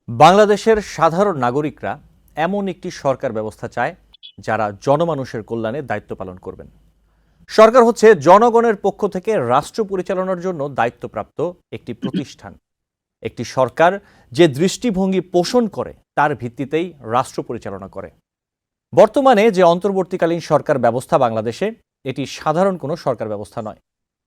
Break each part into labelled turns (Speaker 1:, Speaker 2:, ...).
Speaker 1: বাংলাদেশের সাধারণ নাগরিকরা এমন একটি সরকার ব্যবস্থা চায় যারা জনমানুষের কল্যাণে দায়িত্ব পালন করবেন। সরকার হচ্ছে জনগণের পক্ষ থেকে রাষ্ট্র পরিচালনার জন্য দায়িত্বপ্রাপ্ত একটি প্রতিষ্ঠান। একটি সরকার যে দৃষ্টিভঙ্গি পোষণ করে তার ভিত্তিতেই রাষ্ট্র পরিচালনা করে। বর্তমানে যে অন্তর্বর্তীকালীন সরকার ব্যবস্থা বাংলাদেশে, এটি সাধারণ কোনো সরকার ব্যবস্থা নয়।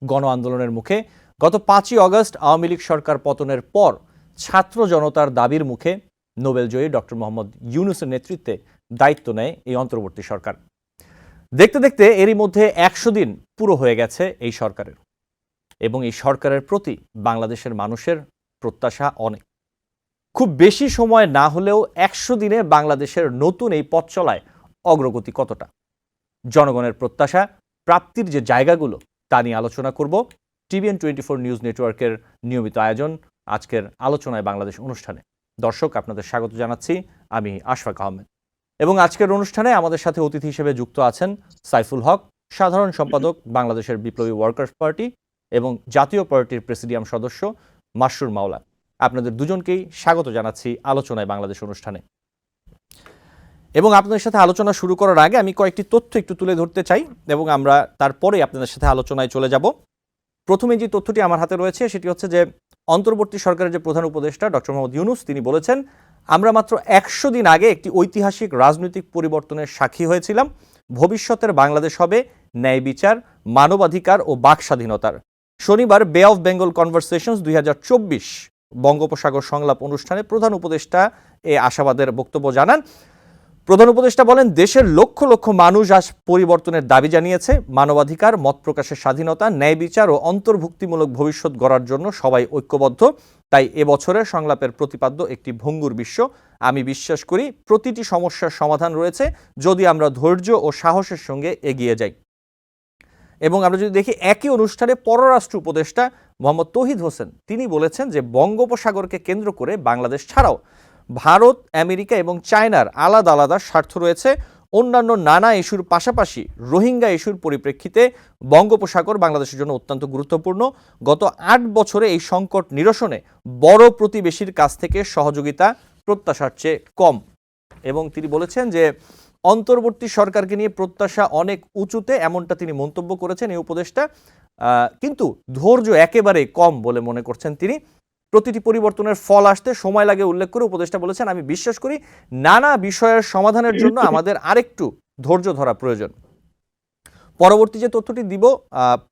Speaker 1: গণ আন্দোলনের মুখে গত 5ই অগস্ট আওয়ামী লীগ সরকার পতনের পর ছাত্র জনতার দাবির মুখে নোবেলজয়ী ডক্টর মোহাম্মদ ইউনূসের নেতৃত্বে দায়িত্ব নেয় এই অন্তর্বর্তী সরকার। দেখতে দেখতে এরই মধ্যে 100 দিন পুরো হয়ে গেছে এই সরকারের, এবং এই সরকারের প্রতি বাংলাদেশের মানুষের প্রত্যাশা অনেক। খুব বেশি সময় না হলেও 100 দিনে বাংলাদেশের নতুন এই পথ চলায় অগ্রগতি কতটা, জনগণের প্রত্যাশা প্রাপ্তির যে জায়গাগুলো তা নিয়ে আলোচনা করব টিভিএন 24 নিউজ নেটওয়ার্কের নিয়মিত আয়োজন আজকের আলোচনায় বাংলাদেশ অনুষ্ঠানে। দর্শক, আপনাদের স্বাগত জানাচ্ছি, আমি আশফাক আহমেদ। এবং আজকের অনুষ্ঠানে আমাদের সাথে অতিথি হিসেবে যুক্ত আছেন সাইফুল হক, সাধারণ সম্পাদক বাংলাদেশের বিপ্লবী ওয়ার্কার্স পার্টি এবং জাতীয় পার্টির প্রেসিডিয়াম সদস্য মাসরুর মাওলা। আপনাদের দুজনকেই স্বাগত জানাচ্ছি আলোচনায় বাংলাদেশ অনুষ্ঠানে। এবং আপনাদের সাথে আলোচনা শুরু করার আগে আমি কয়েকটি তথ্য একটু তুলে ধরতে চাই, এবং আমরা তারপরে আপনাদের সাথে আলোচনায় চলে যাব। প্রথমে যে তথ্যটি আমার হাতে রয়েছে সেটি হচ্ছে যে অন্তর্বর্তী সরকারের যে প্রধান উপদেষ্টা ডক্টর মোহাম্মদ ইউনূস, তিনি বলেছেন, আমরা মাত্র 100 দিন আগে একটি ঐতিহাসিক রাজনৈতিক পরিবর্তনের সাক্ষী হয়েছিলাম। ভবিষ্যতের বাংলাদেশ হবে ন্যায় বিচার, মানবাধিকার ও বাক স্বাধীনতার। শনিবার বে অফ বেঙ্গল কনভারসেশনস 2024 বঙ্গোপসাগর সংলাপ অনুষ্ঠানে প্রধান উপদেষ্টা এ আশাবাদের বক্তব্য জানান। প্রধান উপদেষ্টা বলেন, দেশের লক্ষ লক্ষ মানুষ আজ পরিবর্তনের দাবি জানিয়েছে। মানবাধিকার, মত প্রকাশের স্বাধীনতা, ন্যায় বিচার ও অন্তর্ভুক্তিমূলক ভবিষ্যৎ গড়ার জন্য সবাই ঐক্যবদ্ধ। তাই এবছরের সংলাপের প্রতিপাদ্য একটি ভঙ্গুর বিশ্ব। আমি বিশ্বাস করি প্রতিটি সমস্যার সমাধান রয়েছে যদি আমরা ধৈর্য ও সাহসের সঙ্গে এগিয়ে যাই। এবং আমরা যদি দেখি একই অনুষ্ঠানে পররাষ্ট্র উপদেষ্টা মোহাম্মদ তৌহিদ হোসেন, তিনি বলেছেন যে বঙ্গোপসাগরকে কেন্দ্র করে বাংলাদেশ ছাড়াও ভারত, আমেরিকা এবং চায়নার আলাদা আলাদা স্বার্থ রয়েছে। অন্যান্য নানা ইস্যুর পাশাপাশি রোহিঙ্গা ইস্যুর পরিপ্রেক্ষিতে বঙ্গোপসাগর বাংলাদেশের জন্য অত্যন্ত গুরুত্বপূর্ণ। গত 8 বছরে এই সংকট নিরসনে বড় প্রতিবেশীর কাছ থেকে সহযোগিতা প্রত্যাশার চেয়ে কম। এবং তিনি বলেছেন যে অন্তর্বর্তী সরকারকে নিয়ে প্রত্যাশা অনেক উঁচুতে, এমনটা তিনি মন্তব্য করেছেন এই উপদেষ্টা। কিন্তু ধৈর্য একেবারে কম বলে মনে করছেন তিনি। প্রতিটি পরিবর্তনের ফল আসতে সময় লাগে উল্লেখ করে উপদেষ্টা বলেছেন, আমি বিশ্বাস করি নানা বিষয়ের সমাধানের জন্য আমাদের আরেকটু ধৈর্য ধরা প্রয়োজন। পরবর্তী যে তথ্যটি দিব,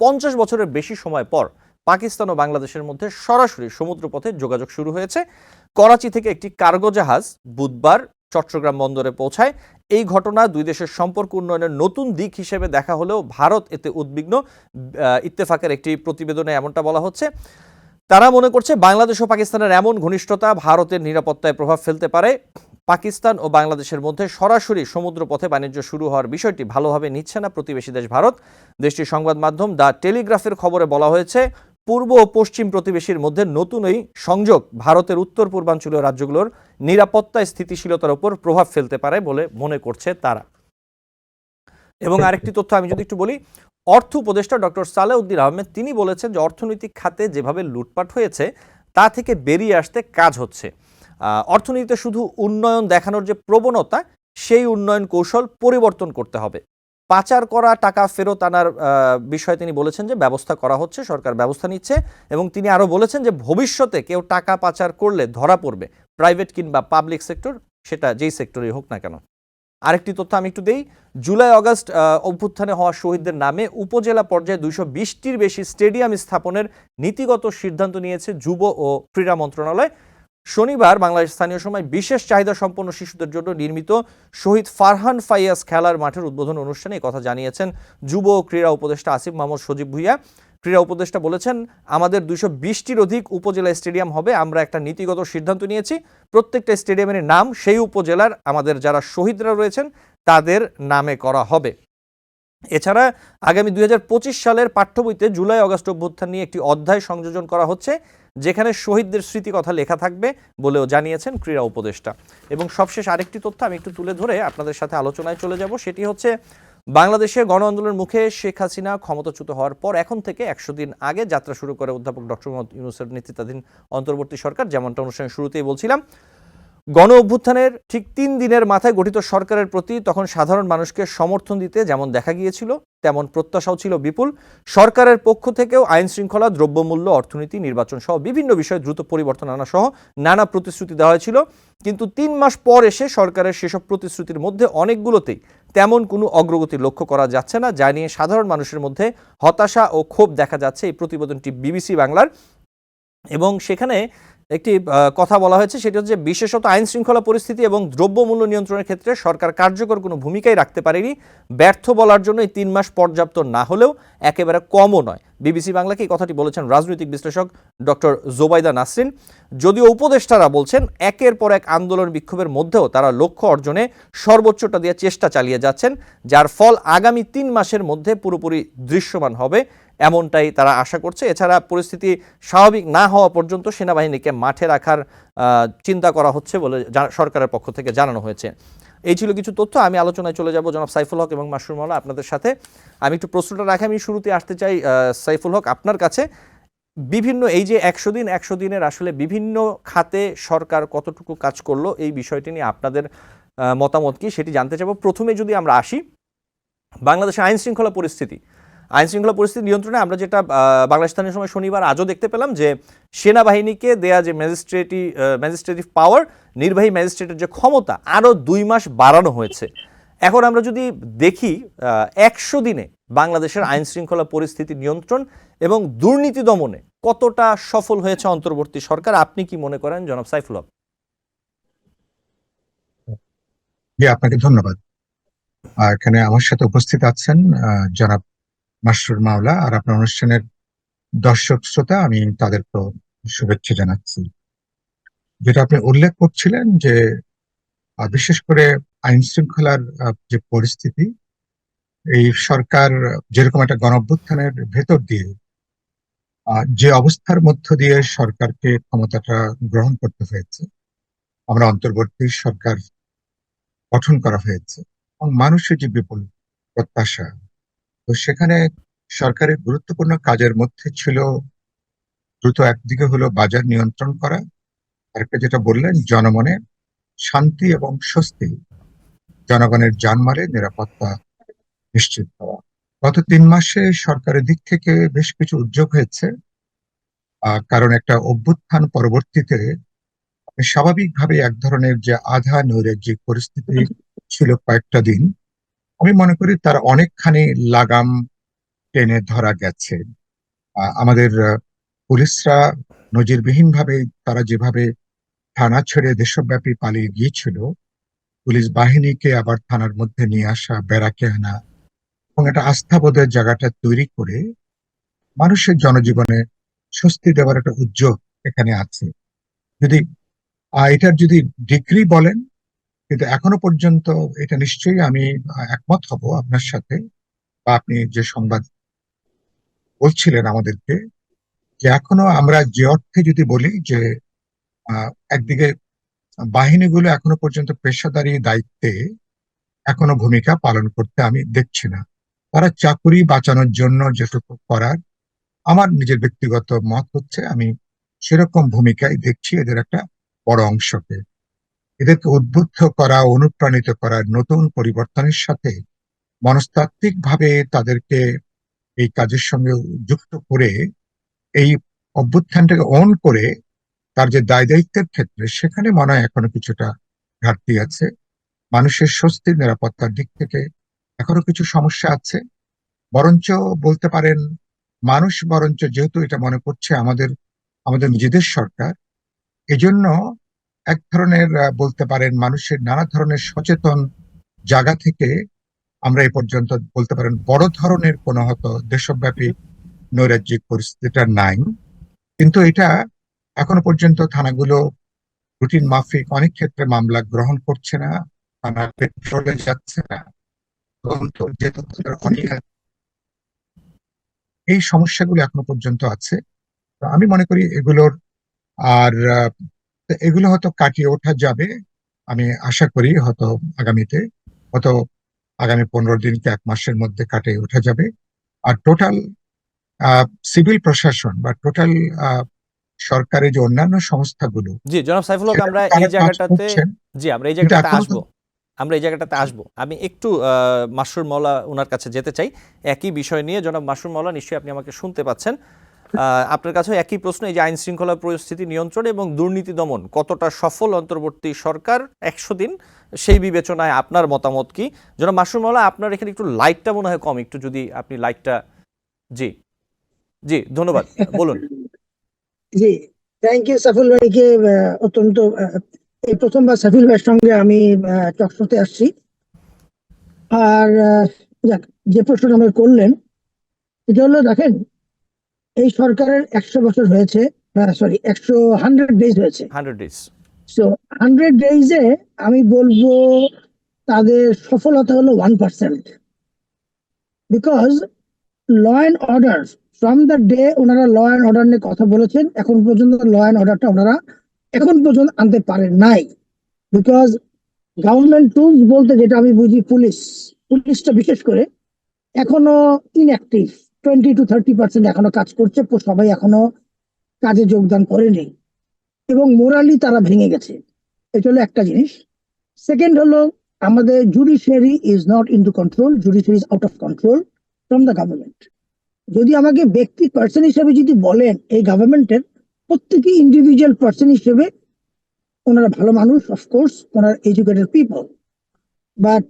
Speaker 1: 50 বছরের বেশি সময় পর পাকিস্তান ও বাংলাদেশের মধ্যে সরাসরি সমুদ্রপথে যোগাযোগ শুরু হয়েছে। করাচি থেকে একটি কার্গো জাহাজ বুধবার চট্টগ্রাম বন্দরে পৌঁছায়। এই ঘটনা দুই দেশের সম্পর্ক উন্নয়নের নতুন দিক হিসেবে দেখা হলেও ভারত এতে উদ্বিগ্ন। ইত্তেফাকের একটি প্রতিবেদনে এমনটা বলা হচ্ছে। তারা মনে করছে বাংলাদেশ ও পাকিস্তানের এমন ঘনিষ্ঠতা ভারতের নিরাপত্তায় প্রভাব ফেলতে পারে। পাকিস্তান ও বাংলাদেশের মধ্যে সরাসরি সমুদ্রপথে বাণিজ্য শুরু হওয়ার বিষয়টি ভালোভাবে নিচ্ছে না প্রতিবেশী দেশ ভারত। দেশটির সংবাদ মাধ্যম দ্য টেলিগ্রাফের খবরে বলা হয়েছে, পূর্ব ও পশ্চিম প্রতিবেশীর মধ্যে নতুন এই সংযোগ ভারতের উত্তর পূর্বাঞ্চলীয় রাজ্যগুলোর নিরাপত্তা স্থিতিশীলতার উপর প্রভাব ফেলতে পারে বলে মনে করছে তারা। এবং আরেকটি তথ্য আমি যদি একটু বলি, অর্থ উপদেষ্টা ডক্টর সালেউদ্দিন আহমেদ, তিনি বলেছেন যে অর্থনৈতিক খাতে যেভাবে লুটপাট হয়েছে তা থেকে বেরিয়ে আসতে কাজ হচ্ছে। অর্থনীতিতে শুধু উন্নয়ন দেখানোর যে প্রবণতা, সেই উন্নয়ন কৌশল পরিবর্তন করতে হবে। পাচার করা টাকা ফেরত আনার বিষয়ে তিনি বলেছেন যে ব্যবস্থা করা হচ্ছে, সরকার ব্যবস্থা নিচ্ছে। এবং তিনি আরও বলেছেন যে ভবিষ্যতে কেউ টাকা পাচার করলে ধরা পড়বে, প্রাইভেট কিংবা পাবলিক সেক্টর, সেটা যেই সেক্টরেই হোক না কেন। আরেকটি তথ্য আমি একটু দেই, জুলাই অগস্ট অভ্যুত্থানে হওয়া শহীদদের নামে উপজেলা পর্যায়ে 220টির বেশি স্টেডিয়াম স্থাপনের নীতিগত সিদ্ধান্ত নিয়েছে যুব ও ক্রীড়া মন্ত্রণালয়। শনিবার বাংলাদেশ স্থানীয় সময় বিশেষ চাহিদা সম্পন্ন শিশুদের জন্য নির্মিত শহীদ ফারহান ফাইয়াজ খেলার মাঠের উদ্বোধন অনুষ্ঠানে এই কথা জানিয়েছেন যুব ও ক্রীড়া উপদেষ্টা আসিফ মাহমুদ সজীব ভুইয়া। ক্রীড়া উপদেষ্টা বলেছেন, আমাদের 220টির অধিক উপজেলা স্টেডিয়াম হবে। আমরা একটা নীতিগত সিদ্ধান্ত নিয়েছি, প্রত্যেকটা স্টেডিয়ামের নাম সেই উপজেলার আমাদের যারা শহীদরা রয়েছেন তাদের নামে করা হবে। এছাড়া আগামী 2025 সালের পাঠ্যবইতে জুলাই অগস্ট অভ্যুত্থান নিয়ে একটি অধ্যায় সংযোজন করা হচ্ছে, যেখানে শহীদদের স্মৃতি কথা লেখা থাকবে বলেও জানিয়েছেন ক্রীড়া উপদেষ্টা। এবং সবশেষ আরেকটি তথ্য আমি একটু তুলে ধরে আপনাদের সাথে আলোচনায় চলে যাব, সেটি হচ্ছে বাংলাদেশে গণ আন্দোলনের মুখে শেখ হাসিনা ক্ষমতাচ্যুত হওয়ার পর এখন থেকে 100 দিন আগে যাত্রা শুরু করে অধ্যাপক ডক্টর মোহাম্মদ ইউনূসের নেতৃত্বাধীন অন্তর্বর্তী সরকার। যেমনটা অনুষ্ঠানের শুরুতেই বলছিলাম, গণ অভ্যুত্থানের ঠিক ৩ দিনের মাথায় গঠিত সরকারের প্রতি তখন সাধারণ মানুষকে সমর্থন দিতে যেমন দেখা গিয়েছিল, তেমন প্রত্যাশাও ছিল বিপুল। সরকারের পক্ষ থেকেও আইন শৃঙ্খলা, দ্রব্যমূল্য, অর্থনীতি, নির্বাচন সহ বিভিন্ন বিষয়ে দ্রুত পরিবর্তন আনা সহ নানা প্রতিশ্রুতি দেওয়া হয়েছিল। কিন্তু ৩ মাস পর এসে সরকারের সেসব প্রতিশ্রুতির মধ্যে অনেকগুলোতেই তেমন কোনো অগ্রগতি লক্ষ্য করা যাচ্ছে না, যা নিয়ে সাধারণ মানুষের মধ্যে হতাশা ও ক্ষোভ দেখা যাচ্ছে। এই প্রতিবেদনটি বিবিসি বাংলার, এবং সেখানে একটি কথা বলা হয়েছে, সেটি হচ্ছে বিশেষত আইন শৃঙ্খলা পরিস্থিতি এবং দ্রব্যমূল্য নিয়ন্ত্রণের ক্ষেত্রে সরকার কার্যকর কোনো ভূমিকাই রাখতে পারেনি। ব্যর্থ বলার জন্য এই ৩ মাস পর্যাপ্ত না হলেও একেবারে কমও নয়। বিবিসি বাংলাকে এই কথাটি বলেছেন রাজনৈতিক বিশ্লেষক ডক্টর জোবাইদা নাসরিন। যদিও উপদেষ্টারা বলছেন একের পর এক আন্দোলন বিক্ষোভের মধ্যেও তারা লক্ষ্য অর্জনে সর্বোচ্চটা দিয়ে চেষ্টা চালিয়ে যাচ্ছেন, যার ফল আগামী ৩ মাসের মধ্যে পুরোপুরি দৃশ্যমান হবে এমনটাই তারা আশা করছে। এছাড়া পরিস্থিতি স্বাভাবিক না হওয়া পর্যন্ত সেনাবাহিনীকে মাঠে রাখার চিন্তা করা হচ্ছে বলে সরকারের পক্ষ থেকে জানানো হয়েছে। এই ছিল কিছু তথ্য। আমি আলোচনায় চলে যাব জনাব সাইফুল হক এবং মাসরুর মাওলা আপনাদের সাথে। আমি একটু প্রশ্নটা রাখি, আমি শুরুতে আসতে চাই সাইফুল হক আপনার কাছে। বিভিন্ন এই যে ১০০ দিনের আসলে বিভিন্ন খাতে সরকার কতটুকু কাজ করলো, এই বিষয়টি নিয়ে আপনাদের মতামত কি সেটি জানতে চাইব। প্রথমে যদি আমরা আসি বাংলাদেশের আইন শৃঙ্খলা পরিস্থিতি নিয়ন্ত্রণে আমরা যেটা বাংলাদেশ স্থানীয় সময় শনিবার আজও দেখতে পেলাম যে সেনাবাহিনীকে দেয়া যে ম্যাজিস্ট্রেটিভ পাওয়ার, নির্বাহী ম্যাজিস্ট্রেটের যে ক্ষমতা আরও ২ মাস বাড়ানো হয়েছে। এখন আমরা যদি দেখি ১০০ দিনে বাংলাদেশের আইন শৃঙ্খলা পরিস্থিতি নিয়ন্ত্রণ এবং দুর্নীতি দমনে কতটা সফল হয়েছে অন্তর্বর্তী সরকার, আপনি কি মনে করেন জনাব সাইফুল হক?
Speaker 2: জি, আপনাকে ধন্যবাদ। এখানে আমার সাথে উপস্থিত আছেন জনাব মাসরুর মাওলা আর আপনার অনুষ্ঠানের দর্শক শ্রোতা, আমি তাদেরকেও শুভেচ্ছা জানাচ্ছি। যেটা আপনি উল্লেখ করছিলেন যে বিশেষ করে আইন শৃঙ্খলার যে পরিস্থিতি, এই সরকার যেরকম একটা গণঅভ্যুত্থানের ভেতর দিয়ে যে অবস্থার মধ্য দিয়ে সরকারকে ক্ষমতাটা গ্রহণ করতে হয়েছে, আমরা অন্তর্বর্তী সরকার গঠন করা হয়েছে এবং মানুষের যে বিপুল প্রত্যাশা, তো সেখানে সরকারের গুরুত্বপূর্ণ কাজের মধ্যে ছিল দ্রুত একদিকে হলো বাজার নিয়ন্ত্রণ করা, আরেকটা যেটা বললেন জনমনে শান্তি এবং স্বস্তি, জনগণের জানমালের নিরাপত্তা নিশ্চিত করা। গত ৩ মাসে সরকারের দিক থেকে বেশ কিছু উদ্যোগ হয়েছে, কারণ একটা অভ্যুত্থান পরবর্তীতে স্বাভাবিকভাবে এক ধরনের যে আধা নৈরাজ্যিক পরিস্থিতি ছিল কয়েকটা দিন, আমি মনে করি তার অনেকখানি লাগাম টেনে ধরা গেছে। আমাদের পুলিশরা নজিরবিহীনভাবে তারা যেভাবে থানা ছেড়ে দেশব্যাপী পালিয়ে গিয়েছিল, পুলিশ বাহিনীকে আবার থানার মধ্যে নিয়ে আসা, ব্যারাকে আনা এবং একটা আস্থাবোধের জায়গাটা তৈরি করে মানুষের জনজীবনে স্বস্তি দেওয়ার একটা উদ্যোগ এখানে আছে। যদি এটার যদি ডিগ্রি বলেন, কিন্তু এখনো পর্যন্ত এটা নিশ্চয়ই আমি একমত হব আপনার সাথে, বা আপনি যে সংবাদ বলছিলেন আমাদেরকে, যে এখনো আমরা যে অর্থে যদি বলি যে একদিকে বাহিনীগুলো এখনো পর্যন্ত পেশাদারি দায়িত্বে এখনো ভূমিকা পালন করতে আমি দেখছি না। তারা চাকুরি বাঁচানোর জন্য যেটুকু করার, আমার নিজের ব্যক্তিগত মত হচ্ছে আমি সেরকম ভূমিকাই দেখছি এদের একটা বড় অংশকে। এদেরকে উদ্বুদ্ধ করা, অনুপ্রাণিত করা, নতুন পরিবর্তনের সাথে মনস্তাত্ত্বিক ভাবে তাদেরকে এই কাজের সঙ্গে যুক্ত করে এই অভ্যুত্থানটাকে অন করে তার যে দায় দায়িত্বের ক্ষেত্রে সেখানে মনে হয় এখনো কিছুটা ঘাটতি আছে। মানুষের স্বস্তির নিরাপত্তার দিক থেকে এখনো কিছু সমস্যা আছে। বরঞ্চ বলতে পারেন মানুষ বরঞ্চ যেহেতু এটা মনে করছে আমাদের আমাদের নিজেদের সরকার, এজন্য এক ধরনের বলতে পারেন মানুষের নানা ধরনের সচেতন জায়গা থেকে আমরা এই পর্যন্ত বলতে পারেন বড় ধরনের কোনো হয়তো দেশব্যাপী নৈরাজ্যিক পরিস্থিতিটা নাই। কিন্তু এটা এখনো পর্যন্ত থানাগুলো রুটিন মাফিক অনেক ক্ষেত্রে মামলা গ্রহণ করছে না, থানা পেট্রোলে যাচ্ছে না, তদন্ত যে তথ্যের অনেক এই সমস্যাগুলো এখনো পর্যন্ত আছে। তো আমি মনে করি এগুলোর আর এগুলো হয়তো কাটিয়ে ওঠা যাবে। আমি আশা করি হয়তো আগামীতে, হয়তো আগামী ১৫ দিন কি ১ মাসের মধ্যে কাটিয়ে ওঠা যাবে। আর টোটাল সিভিল প্রশাসন বা টোটাল সরকারের যে অন্যান্য সংস্থাগুলো
Speaker 1: জি জনাব সাইফুল হক, আমরা
Speaker 2: তারা
Speaker 1: এই
Speaker 2: কাজ
Speaker 1: জায়গাটাতে
Speaker 2: করছেন,
Speaker 1: আমরা এই
Speaker 2: কিন্তু
Speaker 1: জায়গাটাতে
Speaker 2: এখনো
Speaker 1: আসবো। আমি একটু মাসরুর মাওলা ওনার কাছে যেতে চাই একই বিষয় নিয়ে। জনাব মাসরুর মাওলা, নিশ্চয়ই আপনি আমাকে শুনতে পাচ্ছেন। আপনার কাছে একই প্রশ্ন, এই যে আইন শৃঙ্খলা পরিস্থিতি নিয়ন্ত্রণ এবং দুর্নীতি দমন কতটা সফল অন্তর্বর্তী সরকার 100 দিন, সেই বিবেচনায় আপনার মতামত কি? জনাব মাসরুর মাওলা, আপনার এখানে একটু লাইটটা মনে হয় কম, একটু যদি আপনি লাইটটা। জি জি ধন্যবাদ, বলুন।
Speaker 3: জি, থ্যাংক ইউ সাফিল ভাইকে। অত্যন্ত এই প্রথমবার সাফিল ভাইয়ের সঙ্গে আমি টকশোতে আসছি। আর যাক, যে প্রশ্নটা আমাকে করলেন এটা হলো, দেখেন, এই সরকারের 100 বছর হয়েছে, সরি 100 হয়েছে।
Speaker 1: 100 ডেজ।
Speaker 3: সো 100 ডেজে আমি বলবো তাদের সফলতা হলো 1%। Because law and order, from the day ওনারা ল অ্যান্ড অর্ডার নিয়ে কথা বলেছেন, এখন পর্যন্ত ল অ্যান্ড অর্ডারটা ওনারা এখন পর্যন্ত আনতে পারেন নাই। বিকজ গভর্নমেন্ট টুলস বলতে যেটা আমি বুঝি, পুলিশটা বিশেষ করে এখনো ইনঅ্যাক্টিভ। 20 to 30% এখনো কাজ করছে, সবাই এখনো কাজে যোগদান করেনি এবং মোরালি তারা ভেঙে গেছে। এটা হলো একটা জিনিস। সেকেন্ড হলো, আমাদের judiciary is not into control, judiciary is out of control from the government. যদি আমাকে ব্যক্তি পার্সন হিসেবে যদি বলেন, এই গভর্নমেন্টের প্রত্যেকই ইন্ডিভিজুয়াল পার্সন হিসেবে ওনারা ভালো মানুষ, অফকোর্স ওনারা educated people, but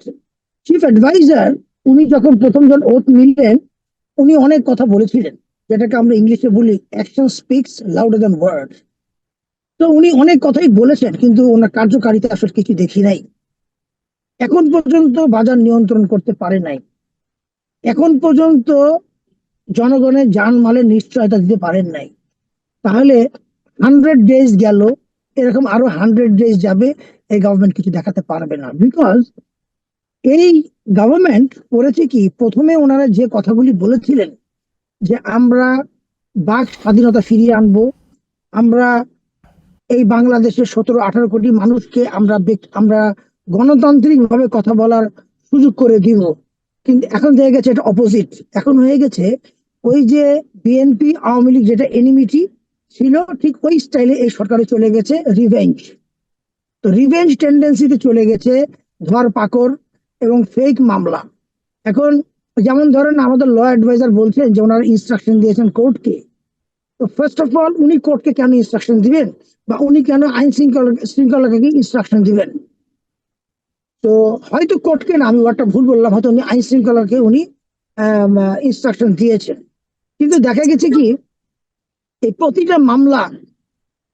Speaker 3: chief adviser উনি যখন প্রথমজন ওথ নিলেন, উনি অনেক কথা বলেছিলেন, যেটাকে আমরা ইংলিশে বলি action speaks louder than word. তো উনি অনেক কথাই বলেছেন, কিন্তু ওনার কার্যকারিতা আসলে কিছু দেখি নাই। এখন পর্যন্ত বাজার নিয়ন্ত্রণ করতে পারে নাই, এখন পর্যন্ত জনগণের জানমালের নিশ্চয়তা দিতে পারেন নাই। তাহলে 100 ডেজ গেল, এরকম আরো 100 ডেজ যাবে, এই গভর্নমেন্ট কিছু দেখাতে পারবে না। বিকজ এই গভর্নমেন্ট করেছে কি, প্রথমে ওনারা যে কথাগুলি বলেছিলেন যে আমরা বাক স্বাধীনতা ফিরিয়ে আনবো, আমরা এই বাংলাদেশের 17-18 কোটি মানুষকে আমরা গণতান্ত্রিক ভাবে কথা বলার সুযোগ করে দিব, কিন্তু এখন হয়ে গেছে এটা অপোজিট। এখন হয়ে গেছে ওই যে বিএনপি আওয়ামী লীগ যেটা এনিমিটি ছিল, ঠিক ওই স্টাইলে এই সরকারে চলে গেছে রিভেঞ্জ। তো রিভেঞ্জ টেন্ডেন্সিতে চলে গেছে, ধরপাকড় এবং ফেক মামলা। এখন যেমন ধরেন, আমাদের ল অ্যাডভাইজার বলছেন যে ওনারা ইনস্ট্রাকশন দিয়েছেন কোর্টকে। তো ফার্স্ট অফ অল, উনি কোর্টকে কেন ইনস্ট্রাকশন দিবেন, বা উনি কেন আইন শৃঙ্খলাকে ইনস্ট্রাকশন দিবেন? তো হয়তো কোর্টকে না, আমি ওয়ার্ডটা ভুল বললাম, হয়তো উনি আইন শৃঙ্খলাকে উনি ইনস্ট্রাকশন দিয়েছেন। কিন্তু দেখা গেছে কি, এই প্রতিটা মামলা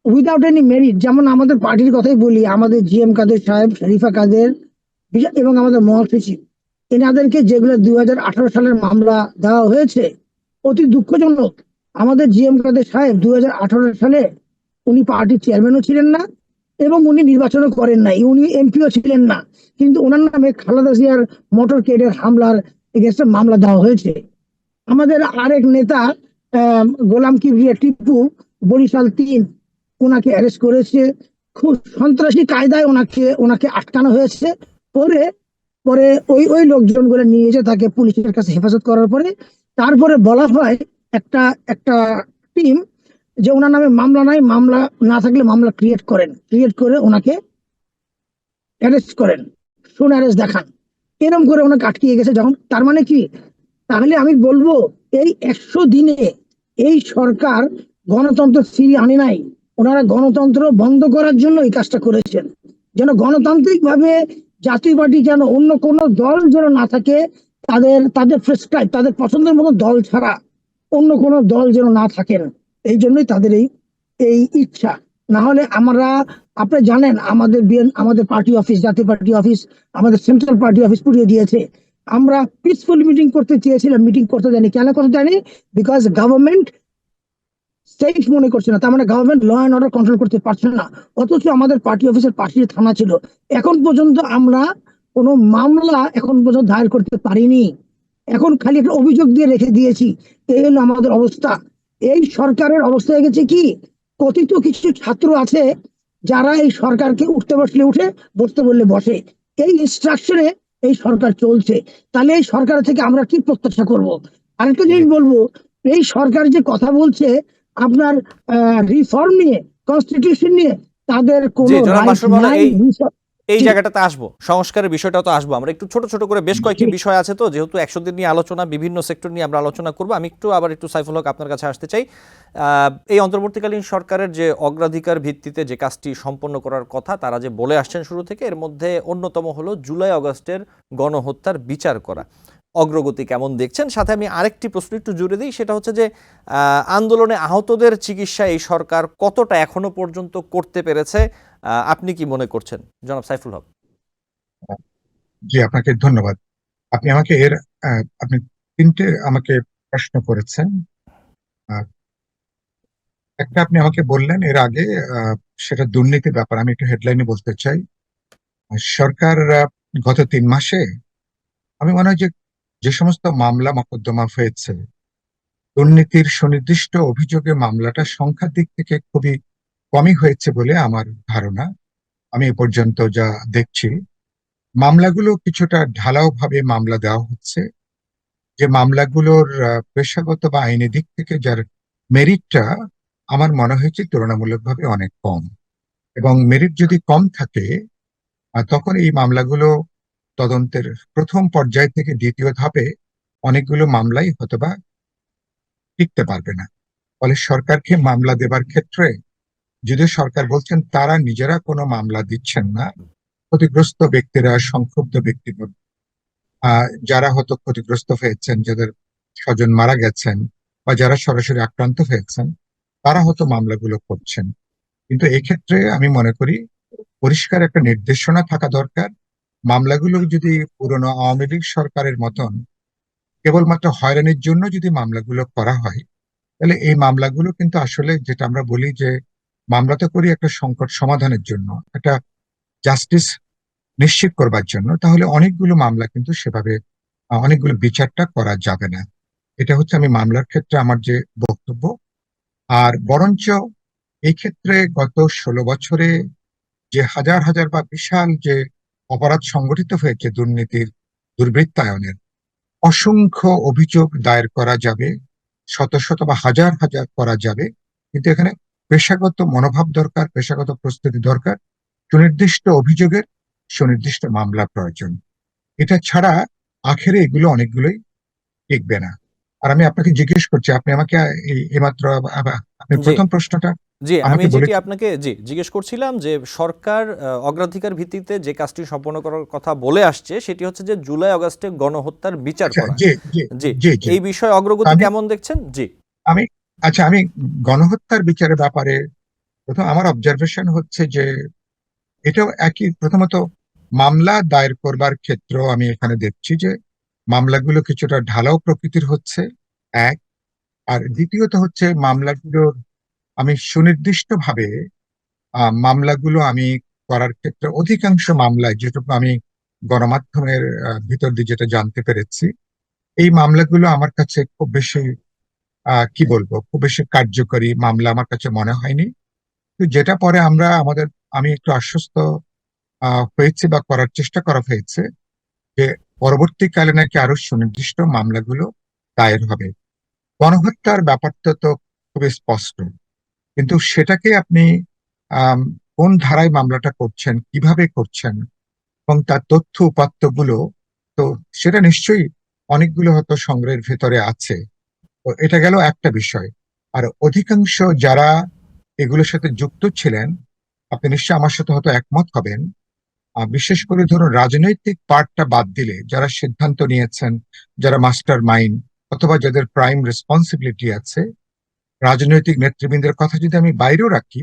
Speaker 3: উইদাউট এনি মেরিট, যেমন আমাদের পার্টির কথাই বলি, আমাদের জিএম কাদের সাহেব, শরীফা কাদের এবং আমাদের মহাসচিব, এনাদেরকে যেগুলো 2018 সালের মামলা দেওয়া হয়েছে, অতি দুঃখজনক। আমাদের জিএম কাদের সাহেব 2018 সালে উনি পার্টির চেয়ারম্যানও ছিলেন না এবং উনি নির্বাচনও করেন নাই, উনি এমপিও ছিলেন না, কিন্তু ওনার নামে খালেদা জিয়ার মোটর কেডের হামলার এগেন্সটে মামলা দেওয়া হয়েছে। আমাদের আরেক নেতা গোলাম কিবরিয়া টিপু, বরিশাল 3, ওনাকে অ্যারেস্ট করেছে, খুব সন্ত্রাসী কায়দায় ওনাকে আটকানো হয়েছে। পরে পরে ওই লোকজনগুলো নিয়ে এসে তাকে পুলিশের কাছে হেফাজত করার পরে তারপরে বলা হয় একটা একটা টিম যে ওনার নামে মামলা নাই, মামলা না থাকলে মামলা ক্রিয়েট করে ওনাকে অ্যারেস্ট করেন, শুন অ্যারেস্ট দেখান, এরকম করে ওনাকে আটকিয়ে গেছে যখন। তার মানে কি, তাহলে আমি বলবো এই 100 দিনে এই সরকার গণতন্ত্র ফিরিয়ে আনে নাই, ওনারা গণতন্ত্র বন্ধ করার জন্য এই কাজটা করেছেন, যেন গণতান্ত্রিক ভাবে জাতীয় পার্টি, যেন অন্য কোনো দল যেন না থাকে, তাদের প্রেসক্রাইব, তাদের পছন্দের মতো দল ছাড়া অন্য কোনো দল যেন না থাকেন। এই জন্যই তাদের এই ইচ্ছা। না হলে আমরা, আপনি জানেন, আমাদের পার্টি অফিস, জাতীয় পার্টি অফিস, আমাদের সেন্ট্রাল পার্টি অফিস পুড়িয়ে দিয়েছে। আমরা পিসফুল মিটিং করতে চেয়েছিলাম, মিটিং করতে জানি, কেন করতে জানি? বিকজ গভর্নমেন্ট সেফ মনে করছে না, তার মানে government law and order control করতে পারছে না। অথচ আমাদের পার্টি অফিসের পাশে থানা ছিল, এখন পর্যন্ত আমরা কোনো মামলা এখন পর্যন্ত দায়ের করতে পারিনি, এখন খালি একটা অভিযোগ দিয়ে রেখে দিয়েছি। এই হলো আমাদের অবস্থা। এই সরকারের অবস্থা হয়ে গেছে কি, কথিত কিছু ছাত্র আছে যারা এই সরকারকে উঠতে বসলে উঠে, বসতে বললে বসে, এই ইনস্ট্রাকশনে এই সরকার চলছে। তাহলে এই সরকার থেকে আমরা কি প্রত্যাশা করব? আরেকটা জিনিস বলবো, এই সরকার যে কথা বলছে আপনার রিফর্ম নিয়ে, কনস্টিটিউশন নিয়ে তাদের
Speaker 1: জি
Speaker 3: কোনো
Speaker 1: জনাব
Speaker 3: রাইট
Speaker 1: মাসুদ মাওলা,
Speaker 3: নাই।
Speaker 1: এই
Speaker 3: জি
Speaker 1: জায়গাটাতে আসবো, সংস্কারের বিষয়টা তো আসবো আমরা। একটু ছোট ছোট করে বেশ কয়েকটি
Speaker 3: জি
Speaker 1: বিষয় আছে, তো যেহেতু 100 দিন নিয়ে আলোচনা, বিভিন্ন সেক্টর নিয়ে আমরা আলোচনা করবো, আমি একটু সাইফুল হক আপনার কাছে আসতে চাই। এই অন্তর্বর্তীকালীন সরকারের যে অগ্রাধিকার ভিত্তিতে যে কাজটি সম্পন্ন করার কথা তারা যে বলে আসছেন শুরু থেকে, এর মধ্যে অন্যতম হলো জুলাই আগস্টের গণহত্যার বিচার করা। অগ্রগতি কেমন দেখছেন? সাথে আমি আরেকটি প্রশ্ন একটু জুড়ে দিই, সেটা হচ্ছে যে আন্দোলনে আহতদের চিকিৎসা এই সরকার কতটা এখনো পর্যন্ত করতে পেরেছে, আপনি কি মনে করছেন, জনাব সাইফুল হক?
Speaker 2: জি, আপনাকে ধন্যবাদ। আপনি আমাকে এর আপনি তিনটে আমাকে প্রশ্ন করেছেন। আহ, একটা আপনি আমাকে বললেন এর আগে, আহ, সেটা দুর্নীতির ব্যাপার। আমি একটু হেডলাইনে বলতে চাই। সরকার গত 3 মাসে আমি মনে হয় যে যে সমস্ত মামলা মোকদ্দমা হয়েছে, দুর্নীতির সুনির্দিষ্ট অভিযোগে মামলাটা সংখ্যার দিক থেকে খুবই কমই হয়েছে বলে আমার ধারণা। আমি এ পর্যন্ত যা দেখছি, মামলাগুলো কিছুটা ঢালাও ভাবে মামলা দেওয়া হচ্ছে। যে মামলাগুলোর পেশাগত বা আইনি দিক থেকে যার মেরিটটা আমার মনে হয়েছে তুলনামূলকভাবে অনেক কম। এবং মেরিট যদি কম থাকে, তখন এই মামলাগুলো তদন্তের প্রথম পর্যায় থেকে দ্বিতীয় ধাপে অনেকগুলো মামলাই হয়তোবা টিকতে পারবে না। ফলে সরকারকে মামলা দেবার ক্ষেত্রে, যদিও সরকার বলছেন তারা নিজেরা কোনো মামলা দিচ্ছেন না, ক্ষতিগ্রস্ত ব্যক্তিরা, সংক্ষুব্ধ ব্যক্তিরা, যারা হয়তো ক্ষতিগ্রস্ত হয়েছেন, যাদের স্বজন মারা গেছেন বা যারা সরাসরি আক্রান্ত হয়েছেন, তারা হয়তো মামলাগুলো করছেন। কিন্তু এক্ষেত্রে আমি মনে করি পরিষ্কার একটা নির্দেশনা থাকা দরকার। মামলাগুলো যদি পুরনো আওয়ামী লীগ সরকারের মতন কেবলমাত্র হয়রানির জন্য যদি মামলাগুলো করা হয়, তাহলে এই মামলাগুলো কিন্তু আসলে, যেটা আমরা বলি যে মামলা তো করি একটা সংকট সমাধানের জন্য, একটা জাস্টিস নিশ্চিত করবার জন্য, তাহলে অনেকগুলো মামলা কিন্তু সেভাবে অনেকগুলো বিচারটা করা যাবে না। এটা হচ্ছে আমি মামলার ক্ষেত্রে আমার যে বক্তব্য। আর বরঞ্চ এই ক্ষেত্রে গত 16 বছরে যে হাজার হাজার বা বিশাল যে অপরাধ সংগঠিত হয়েছে দুর্নীতির, দুর্বৃত্তায়নের, অসংখ্য অভিযোগ দায়ের করা যাবে, শত শত বা হাজার হাজার করা যাবে। কিন্তু এখানে পেশাগত মনোভাব দরকার, পেশাগত প্রস্তুতি দরকার, সুনির্দিষ্ট অভিযোগের সুনির্দিষ্ট মামলা প্রয়োজন। এটা ছাড়া আখেরে এগুলো অনেকগুলোই টিকবে না। আর আমি আপনাকে জিজ্ঞেস করছি, আপনি আমাকে এইমাত্র আপনি
Speaker 1: জি
Speaker 2: প্রথম প্রশ্নটা
Speaker 1: জি আমি
Speaker 2: আমাকে
Speaker 1: যেটি
Speaker 2: বলেছেন।
Speaker 1: আপনাকে জিজ্ঞেস করছিলাম যে সরকার অগ্রাধিকার ভিত্তিতে যে কাজটি সম্পন্ন করার কথা বলে আসছে সেটি হচ্ছে যে জুলাই আগস্টে গণহত্যার বিচার
Speaker 2: আচ্ছা,
Speaker 1: করা।
Speaker 2: জি জি
Speaker 1: জি,
Speaker 2: জি জি।
Speaker 1: এই বিষয়ে অগ্রগতি
Speaker 2: আমি
Speaker 1: কেমন দেখছেন? জি
Speaker 2: আমি আচ্ছা, আমি গণহত্যার বিচারের ব্যাপারে প্রথম আমার অবজারভেশন হচ্ছে যে এটাও একই। প্রথমত, মামলা দায়ের করবার ক্ষেত্রেও আমি এখানে দেখছি যে মামলাগুলো কিছুটা ঢালাও প্রকৃতির হচ্ছে, এক। আর দ্বিতীয়ত হচ্ছে মামলাগুলোর আমি সুনির্দিষ্টভাবে মামলাগুলো আমি করার ক্ষেত্রে অধিকাংশ মামলায়, যেটুকু আমি গণমাধ্যমের ভিতর দিয়ে যেটা জানতে পেরেছি, এই মামলাগুলো আমার কাছে খুব বেশি কি বলবো, খুব বেশি কার্যকরী মামলা আমার কাছে মনে হয়নি। তো যেটা পরে আমি একটু আশ্বস্ত হয়েছে বা করার চেষ্টা করা হয়েছে যে পরবর্তীকালে নাকি আরো সুনির্দিষ্ট মামলাগুলো দায়ের হবে। গণহত্যার ব্যাপারটা তো খুবই স্পষ্ট, কিন্তু সেটাকে আপনি আম, কোন ধারায় মামলাটা করছেন, কিভাবে করছেন, এবং তার তথ্য উপাত্তগুলো, তো সেটা নিশ্চয়ই অনেকগুলো হয়তো সংগ্রহের ভেতরে আছে। তো এটা গেল একটা বিষয়। আর অধিকাংশ যারা এগুলোর সাথে যুক্ত ছিলেন, আপনি নিশ্চয়ই আমার সাথে হয়তো একমত হবেন, বিশেষ করে ধরুন রাজনৈতিক পার্টটা বাদ দিলে যারা সিদ্ধান্ত নিয়েছেন, যারা মাস্টার মাইন্ড অথবা যাদের প্রাইম রেসপন্সিবিলিটি আছে, রাজনৈতিক নেতৃবৃন্দের কথা যদি আমি বাইরেও রাখি,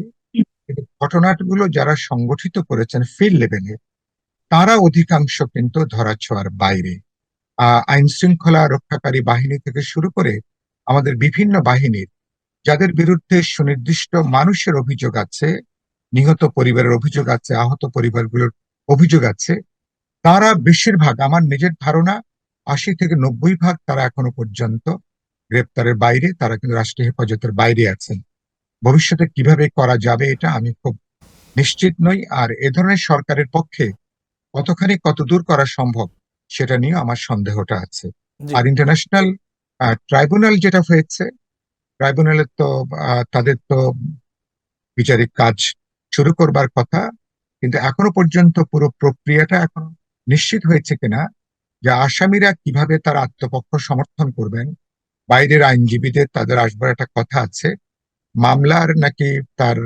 Speaker 2: কিন্তু ঘটনাগুলো যারা সংগঠিত করেছেন ফিল্ড লেভেলে, তারা অধিকাংশ কিন্তু ধরাছোঁয়ার বাইরে। আইন শৃঙ্খলা রক্ষাকারী বাহিনী থেকে শুরু করে আমাদের বিভিন্ন বাহিনীর, যাদের বিরুদ্ধে সুনির্দিষ্ট মানুষের অভিযোগ আছে, নিহত পরিবারের অভিযোগ আছে, আহত পরিবারগুলোর অভিযোগ আছে, তারা বেশিরভাগ, আমার নিজের ধারণা 80 থেকে 90 ভাগ তারা এখনো পর্যন্ত গ্রেপ্তারের বাইরে, তারা কিন্তু রাষ্ট্রীয় হেফাজতের বাইরে আছেন। ভবিষ্যতে কিভাবে করা যাবে এটা আমি খুব নিশ্চিত নই। আর এ ধরনের সরকারের পক্ষে কতখানি কতদূর করা সম্ভব সেটা নিয়ে আমার সন্দেহটা আছে।
Speaker 1: জি
Speaker 2: আর ইন্টারন্যাশনাল ট্রাইব্যুনাল যেটা হয়েছে, ট্রাইব্যুনালের তো তাদের তো বিচারিক কাজ শুরু করবার কথা, কিন্তু এখনো পর্যন্ত পুরো প্রক্রিয়াটা এখন নিশ্চিত হয়েছে কিনা, যে আসামিরা কিভাবে তার আত্মপক্ষ সমর্থন করবেন। বাইরের আইনজীবীদের তাদের আসবার একটা কথা আছে, মামলার নাকি তার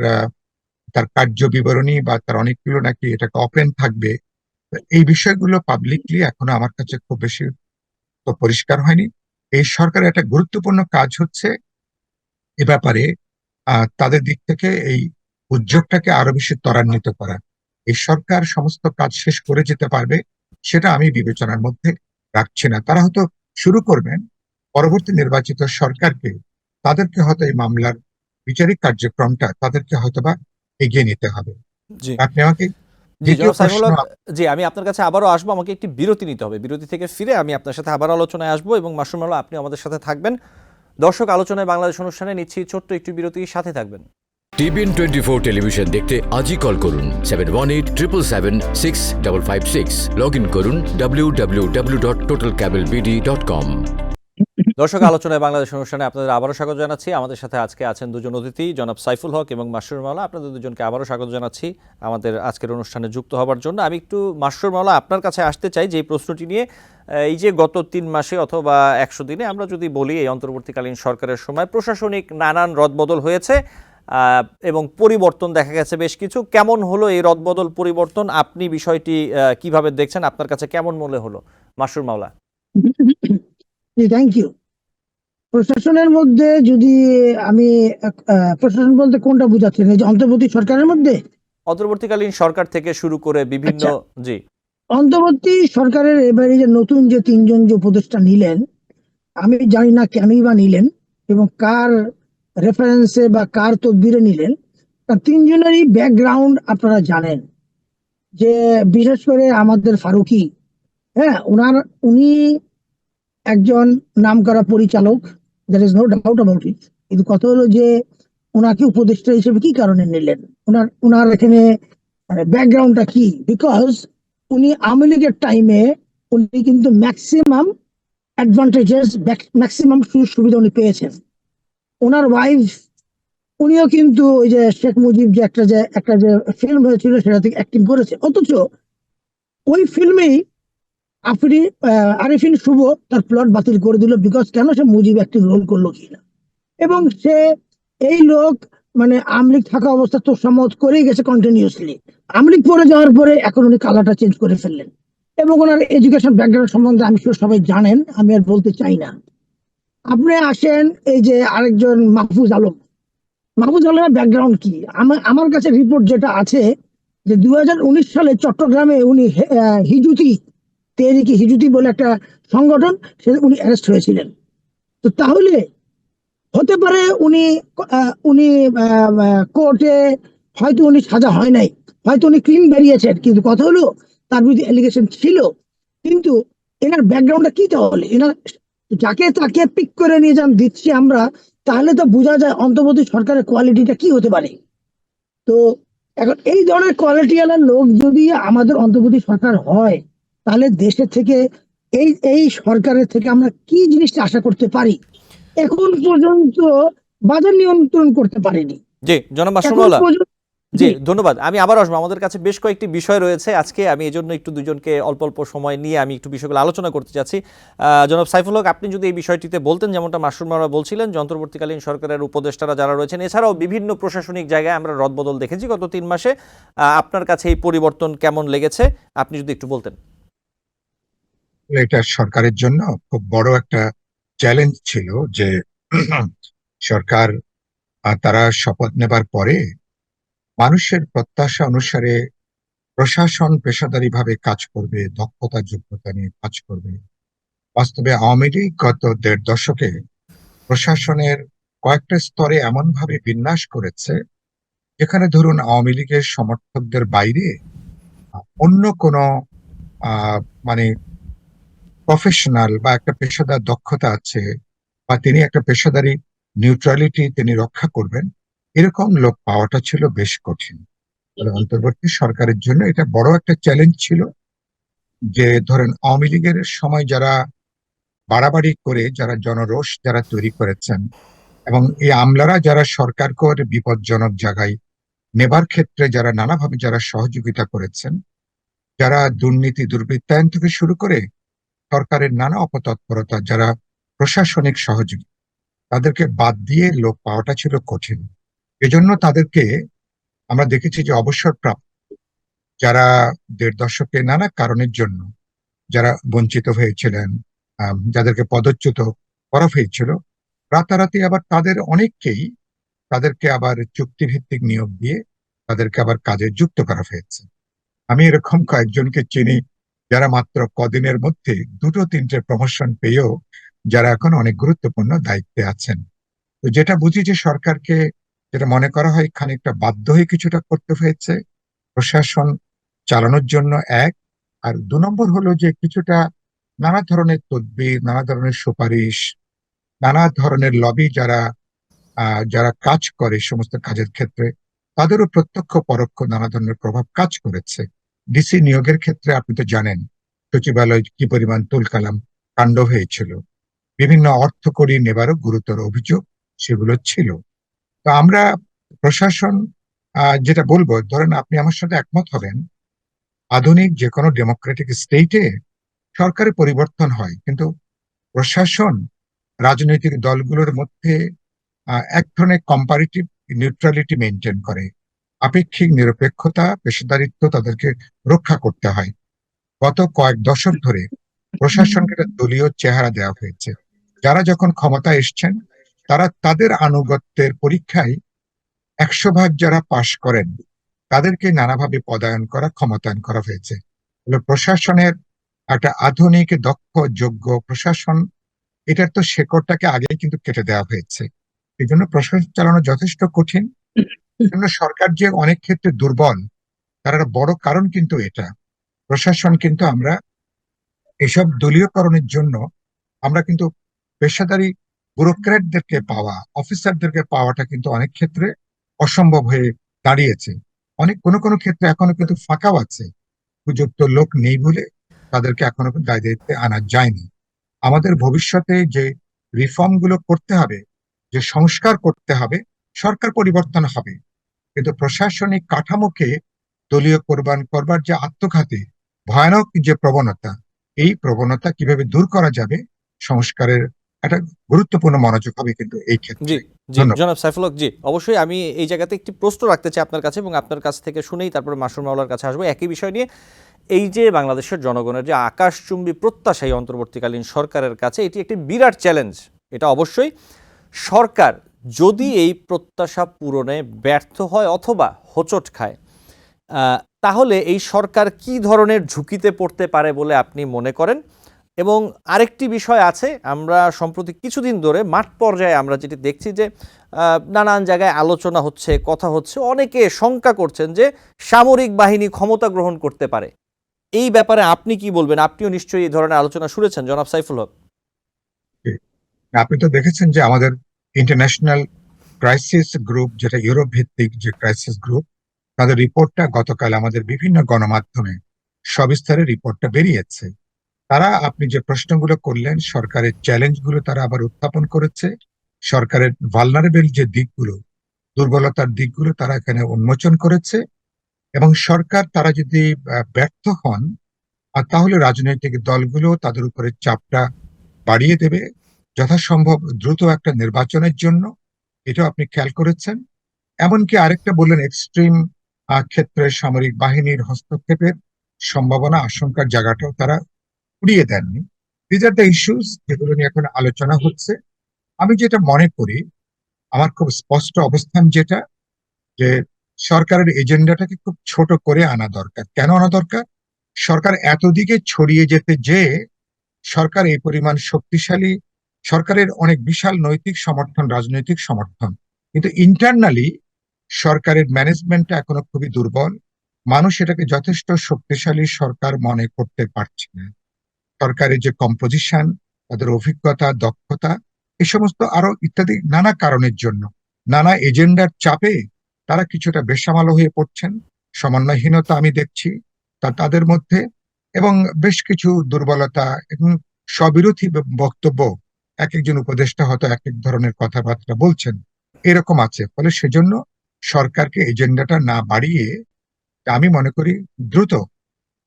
Speaker 2: কার্য বিবরণী বা তার অনেকগুলো নাকি এটাকে ওপেন থাকবে। তো এই বিষয়গুলো পাবলিকলি এখনো আমার কাছে খুব বেশি তো পরিষ্কার হয়নি। এই সরকারের একটা গুরুত্বপূর্ণ কাজ হচ্ছে এ ব্যাপারে তাদের দিক থেকে এই উদ্যোগটাকে আরো বেশি ত্বরান্বিত করা। এই সরকার সমস্ত কাজ শেষ করে যেতে পারবে সেটা আমি বিবেচনার মধ্যে রাখছি না। তারা হয়তো শুরু করবেন, পরবর্তী নির্বাচিত সরকারকে তাদেরকে হয়তো এই মামলার বিচারিক কার্যক্রমটা তাদেরকে হয়তোবা এগিয়ে নিতে হবে।
Speaker 1: জি
Speaker 2: আপনি আমাকে
Speaker 1: জি
Speaker 2: দ্বিতীয়
Speaker 1: জনাব সাইফুল
Speaker 2: প্রশ্ন।
Speaker 1: হক, জি আমি আপনার কাছে আবারও আসবো, আমাকে একটি বিরতি নিতে হবে, বিরতি থেকে ফিরে আমি আপনার সাথে আবার আলোচনায় আসবো এবং মাসুম আল্লাহ আপনি আমাদের সাথে থাকবেন। দর্শক, আলোচনায় বাংলাদেশ অনুষ্ঠানে নিচ্ছি ছোট্ট একটু বিরতি, সাথে থাকবেন।
Speaker 4: টিবিএন 24 টেলিভিশন দেখতে আজই কল করুন 7187776556। লগ ইন করুন www.totalcablebd.com।
Speaker 1: দর্শক, আলোচনায় বাংলাদেশ অনুষ্ঠানে আপনাদের আবারও স্বাগত জানাচ্ছি। আমাদের সাথে আজকে আছেন দুজন অতিথি, জনাব সাইফুল হক এবং মাসরুর মাওলা। আপনাদের দুজনকে আবারও স্বাগত জানাচ্ছি আমাদের আজকের অনুষ্ঠানে যুক্ত হবার জন্য। আমি একটু মাসরুর মাওলা আপনার কাছে আসতে চাই যে প্রশ্নটি নিয়ে, এই যে গত 3 মাসে অথবা 100 দিনে আমরা যদি বলি এই অন্তর্বর্তীকালীন সরকারের সময় প্রশাসনিক নানান রদবদল হয়েছে এবং পরিবর্তন দেখা গেছে বেশ কিছু। কেমন হলো এই রদবদল পরিবর্তন? আপনি বিষয়টি কিভাবে দেখছেন? আপনার কাছে কেমন মনে হলো মাসরুর মাওলা?
Speaker 3: Thank you. প্রশাসনের মধ্যে যদি আমি প্রশাসন বলতে কোনটা বোঝাচ্ছেন, এই যে অন্তর্বর্তী সরকারের মধ্যে?
Speaker 1: অন্তর্বর্তীকালীন সরকার থেকে শুরু করে বিভিন্ন,
Speaker 3: আচ্ছা,
Speaker 1: জি
Speaker 3: অন্তর্বর্তী সরকারের এবারে যে নতুন যে 3জন যে উপদেষ্টা নিলেন, আমি জানি না কেনই বা নিলেন এবং কার রেফারেন্সে বা কার তদবিরে নিলেন। তার 3জনেরই ব্যাকগ্রাউন্ড আপনারা জানেন। যে বিশেষ করে আমাদের ফারুকী, হ্যাঁ, উনি একজন নামকরা পরিচালক, there is no doubt about it. কিন্তু কথা হলো যে ওনাকে উপদেষ্টা হিসেবে কি কারণে নিলেন? ওনার এখানে ব্যাকগ্রাউন্ডটা কি? বিকজ উনি আওয়ামী লীগের টাইমে উনি কিন্তু ম্যাক্সিমাম অ্যাডভান্টেজেস, ম্যাক্সিমাম সুযোগ সুবিধা উনি পেয়েছেন। ওনার ওয়াইফ, উনিও কিন্তু ওই যে শেখ মুজিব যে একটা যে ফিল্ম হয়েছিল সেটা থেকে অ্যাক্টিং করেছে, অথচ ওই ফিল্মেই আরিফিন শুভ তার প্লট বাতিল করে দিল। বিকজ কেন? সে মুজিব অ্যাক্টিং রোল করলো কিনা। এবং সে এই লোক মানে আওয়ামী লীগ থাকা অবস্থা তো সম্মত করেই গেছে কন্টিনিউসলি। আওয়ামী লীগ পরে যাওয়ার পরে এখন উনি কালারটা চেঞ্জ করে ফেললেন। এবং ওনার এডুকেশন ব্যাকগ্রাউন্ড সম্বন্ধে আমি sure সবাই জানেন, আমি আর বলতে চাই না। আপনি আসেন এই যে আরেকজন মাহফুজ আলম। মাহফুজ আলমের ব্যাকগ্রাউন্ড কি? আমার কাছে রিপোর্ট যেটা আছে যে 2019 সালে চট্টগ্রামে উনি হিজুতি, তেহরিকে হিজুতি বলে একটা সংগঠন, সে উনি অ্যারেস্ট হয়েছিলেন। তো তাহলে হতে পারে উনি উনি কোর্টে হয়তো উনি সাজা হয় নাই, হয়তো উনি ক্লিন বেরিয়েছেন, কিন্তু কথা হলো তার বিরুদ্ধে এলিগেশন ছিল। কিন্তু এনার ব্যাকগ্রাউন্ডটা কি? তাহলে এনার যাকে তাকে পিক করে নিয়ে যান দিচ্ছি আমরা, তাহলে তো বোঝা যায় অন্তর্বর্তী সরকারের কোয়ালিটিটা কি হতে পারে। তো এখন এই ধরনের কোয়ালিটিওয়ালা লোক যদি আমাদের অন্তর্বর্তী সরকার হয়, তাহলে দেশের থেকে এই সরকারের থেকে আমরা কি জিনিসটা আশা করতে পারি? এখন পর্যন্ত বাজার নিয়ন্ত্রণ করতে পারেনি।
Speaker 1: জি জনাব মাসুম
Speaker 3: এখন
Speaker 1: মাওলা,
Speaker 3: পর্যন্ত
Speaker 1: জি
Speaker 3: জি
Speaker 1: ধন্যবাদ। আমি আবার আসবো, আমাদের কাছে বেশ কয়েকটি বিষয় রয়েছে আজকে, আমি এই জন্য একটু দুজনকে অল্প অল্প সময় নিয়ে আমি একটু বিষয়গুলো আলোচনা করতে চাচ্ছি। জনাব সাইফুল হক, আপনি যদি এই বিষয়টিতে বলতেন, যেমনটা মাসুম মাওলা বলছিলেন যে অন্তর্বর্তীকালীন সরকারের উপদেষ্টারা যারা রয়েছেন, এছাড়াও বিভিন্ন প্রশাসনিক জায়গায় আমরা রদবদল দেখেছি গত 3 মাসে। আপনার কাছে এই পরিবর্তন কেমন লেগেছে আপনি যদি একটু বলতেন।
Speaker 2: এটা সরকারের জন্য খুব বড় একটা চ্যালেঞ্জ ছিল যে সরকার তারা শপথ নেবার পরে মানুষের প্রত্যাশা অনুসারে প্রশাসন পেশাদারী ভাবে কাজ করবে, দক্ষতা যোগ্যতা নিয়ে কাজ করবে। বাস্তবে আওয়ামী লীগ গত 1.5 দশকে প্রশাসনের কয়েকটা স্তরে এমন ভাবে বিন্যাস করেছে, যেখানে ধরুন আওয়ামী লীগের সমর্থকদের বাইরে অন্য কোনো আহ মানে প্রফেশনাল বা একটা পেশাদার দক্ষতা আছে, বা তিনি একটা পেশাদারি নিউট্রালিটি তিনি রক্ষা করবেন, এরকম লোক পাওয়াটা ছিল বেশ কঠিন। ফলে অন্তর্বর্তী সরকারের জন্য এটা বড় একটা চ্যালেঞ্জ ছিল যে ধরেন আওয়ামী লীগের সময় যারা বাড়াবাড়ি করে, যারা জনরোষ যারা তৈরি করেছেন, এবং এই আমলারা যারা সরকারকে বিপজ্জনক জায়গায় নেবার ক্ষেত্রে যারা নানাভাবে যারা সহযোগিতা করেছেন, যারা দুর্নীতি দুর্বৃত্তায়ন থেকে শুরু করে সরকারের নানা অপতৎপরতা, যারা প্রশাসনিক সহযোগী, তাদেরকে বাদ দিয়ে লোক পাওয়াটা ছিল কঠিন। এজন্য তাদেরকে আমরা দেখেছি যে অবসরপ্রাপ্ত যারা ১.৫ দশকে নানা কারণের জন্য যারা বঞ্চিত হয়েছিলেন, যাদেরকে পদচ্যুত করা হয়েছিল, রাতারাতি আবার তাদের অনেককেই তাদেরকে আবার চুক্তিভিত্তিক নিয়োগ দিয়ে তাদেরকে আবার কাজে যুক্ত করা হয়েছে। আমি এরকম কয়েকজনকে চিনি যারা মাত্র কদিনের মধ্যে ২-৩টে প্রমোশন পেয়েও যারা এখন অনেক গুরুত্বপূর্ণ দায়িত্বে আছেন। তো যেটা বুঝি যে সরকারকে যেটা মনে করা হয় খানিকটা বাধ্য হয়ে কিছুটা করতে হয়েছে প্রশাসন চালানোর জন্য, এক। আর ২ নম্বর হলো যে কিছুটা নানা ধরনের তদবির, নানা ধরনের সুপারিশ, নানা ধরনের লবি যারা যারা কাজ করে সমস্ত কাজের ক্ষেত্রে, তাদেরও প্রত্যক্ষ পরোক্ষ নানা ধরনের প্রভাব কাজ করেছে। ডিসি নিয়োগের ক্ষেত্রে আপনি তো জানেন সচিবালয় কি পরিমাণ তুলকালাম কাণ্ড হয়েছিল, বিভিন্ন অর্থকড়ি নেবারও গুরুতর অভিযোগ সেগুলো ছিল। তো আমরা প্রশাসন যেটা বলবো, ধরেন আপনি আমার সাথে একমত হবেন, আধুনিক যে কোনো ডেমোক্রেটিক স্টেটে সরকারের পরিবর্তন হয়, কিন্তু প্রশাসন রাজনৈতিক দলগুলোর মধ্যে এক ধরনের কম্পারেটিভ নিউট্রালিটি মেনটেন করে, আপেক্ষিক নিরপেক্ষতা, পেশাদারিত্ব তাদেরকে রক্ষা করতে হয়। গত কয়েক দশক ধরে প্রশাসনকে একটা দলীয় চেহারা দেওয়া হয়েছে। যারা যখন ক্ষমতায় এসছেন তারা তাদের আনুগত্যের পরীক্ষায় ১০০ ভাগ যারা পাশ করেন তাদেরকে নানাভাবে পদায়ন করা, ক্ষমতায়ন করা হয়েছে। প্রশাসনের একটা আধুনিক দক্ষ যোগ্য প্রশাসন, এটার তো শেকড়টাকে আগেই কিন্তু কেটে দেওয়া হয়েছে। এই জন্য প্রশাসন চালানো যথেষ্ট কঠিন। জন্য সরকার যে অনেক ক্ষেত্রে দুর্বল, তার একটা বড় কারণ কিন্তু এটা। প্রশাসন কিন্তু আমরা এসব দলীয়করণের জন্য আমরা কিন্তু পেশাদারি ব্যুরোক্র্যাটদেরকে পাওয়া, অফিসারদেরকে পাওয়াটা কিন্তু অনেক ক্ষেত্রে অসম্ভব হয়ে দাঁড়িয়েছে। কোনো কোনো ক্ষেত্রে এখনো কিন্তু ফাঁকাও আছে, উপযুক্ত লোক নেই বলে তাদেরকে এখনো কিন্তু দায় দায়িত্বে আনা যায়নি। আমাদের ভবিষ্যতে যে রিফর্ম গুলো করতে হবে, যে সংস্কার করতে হবে, সরকার পরিবর্তন হবে, কিন্তু প্রশাসনিক কাঠামোকে দলীয় করবার যে আত্মঘাতী ভয়ানক যে প্রবণতা, এই প্রবণতা কিভাবে দূর করা যাবে, সংস্কারের একটা গুরুত্বপূর্ণ মনোযোগ হবে কিন্তু এই ক্ষেত্রে।
Speaker 1: জি জি
Speaker 2: ধন্যবাদ।
Speaker 1: জনাব সাইফুল হক, জি অবশ্যই আমি এই জায়গাতে একটি প্রশ্ন রাখতে চাই আপনার কাছে এবং আপনার কাছ থেকে শুনেই তারপরে মাসুর মাওলার কাছে আসবো একই বিষয় নিয়ে। এই যে বাংলাদেশের জনগণের যে আকাশচুম্বী প্রত্যাশা এই অন্তর্বর্তীকালীন সরকারের কাছে, এটি একটি বিরাট চ্যালেঞ্জ। এটা অবশ্যই সরকার যদি এই প্রত্যাশা পূরণে ব্যর্থ হয় অথবা হোঁচট খায়, তাহলে এই সরকার কি ধরনের ঝুঁকিতে পড়তে পারে বলে আপনি মনে করেন? এবং আরেকটি বিষয় আছে, আমরা সম্প্রতি কিছুদিন ধরে মাঠ পর্যায়ে আমরা যেটি দেখছি যে নানান জায়গায় আলোচনা হচ্ছে, কথা হচ্ছে, অনেকে শঙ্কা করছেন যে সামরিক বাহিনী ক্ষমতা গ্রহণ করতে পারে। এই ব্যাপারে আপনি কি বলবেন? আপনিও নিশ্চয়ই এই ধরনের আলোচনা শুনেছেন জনাব সাইফুল হক।
Speaker 2: আপনি তো দেখেছেন যে আমাদের ইন্টারন্যাশনাল ক্রাইসিস গ্রুপ, যেটা ইউরোপ ভিত্তিক যে ক্রাইসিস গ্রুপ, তাদের রিপোর্টটা গতকাল আমাদের বিভিন্ন গণমাধ্যমে সবিস্তারে রিপোর্টটা বেরিয়েছে। তারা আপনি যে প্রশ্নগুলো করলেন, সরকারের চ্যালেঞ্জগুলো তারা আবার উত্থাপন করেছে, সরকারের ভালনারেবল যে দিকগুলো, দুর্বলতার দিকগুলো তারা এখানে উন্মোচন করেছে। এবং সরকার তারা যদি ব্যর্থ হন, আর তাহলে রাজনৈতিক দলগুলো তাদের উপরে চাপটা বাড়িয়ে দেবে যথাসম্ভব দ্রুত একটা নির্বাচনের জন্য। এটাও আপনি খেয়াল করেছেন। এমনকি আরেকটা বললেন, এক্সট্রিম ক্ষেত্রে সামরিক বাহিনীর হস্তক্ষেপের সম্ভাবনা, আশঙ্কার জায়গাটাও তারা উড়িয়ে দেননি। দিজ আর দ্য ইস্যুস যেগুলো নিয়ে এখন আলোচনা হচ্ছে। আমি যেটা মনে করি, আমার খুব স্পষ্ট অবস্থান যেটা, যে সরকারের এজেন্ডাটাকে খুব ছোট করে আনা দরকার। কেন আনা দরকার? সরকার এতদিকে ছড়িয়ে যেতে যে সরকার এই পরিমাণ শক্তিশালী, সরকারের অনেক বিশাল নৈতিক সমর্থন, রাজনৈতিক সমর্থন, কিন্তু ইন্টারনালি সরকারের ম্যানেজমেন্টটা এখনো খুবই দুর্বল। মানুষ এটাকে যথেষ্ট শক্তিশালী সরকার মনে করতে পারছে না। সরকারের যে কম্পোজিশন, তাদের অভিজ্ঞতা, দক্ষতা, এই সমস্ত আরো ইত্যাদি নানা কারণের জন্য, নানা এজেন্ডার চাপে তারা কিছুটা বেসামাল হয়ে পড়ছেন। সমন্বয়হীনতা আমি দেখছি তাদের মধ্যে, এবং বেশ কিছু দুর্বলতা এবং স্ববিরোধী বক্তব্য এক একজন উপদেষ্টা হয়তো এক এক ধরনের কথাবার্তা বলছেন, এরকম আছে। ফলে সেজন্য সরকারকে এজেন্ডাটা না বাড়িয়ে আমি মনে করি দ্রুত,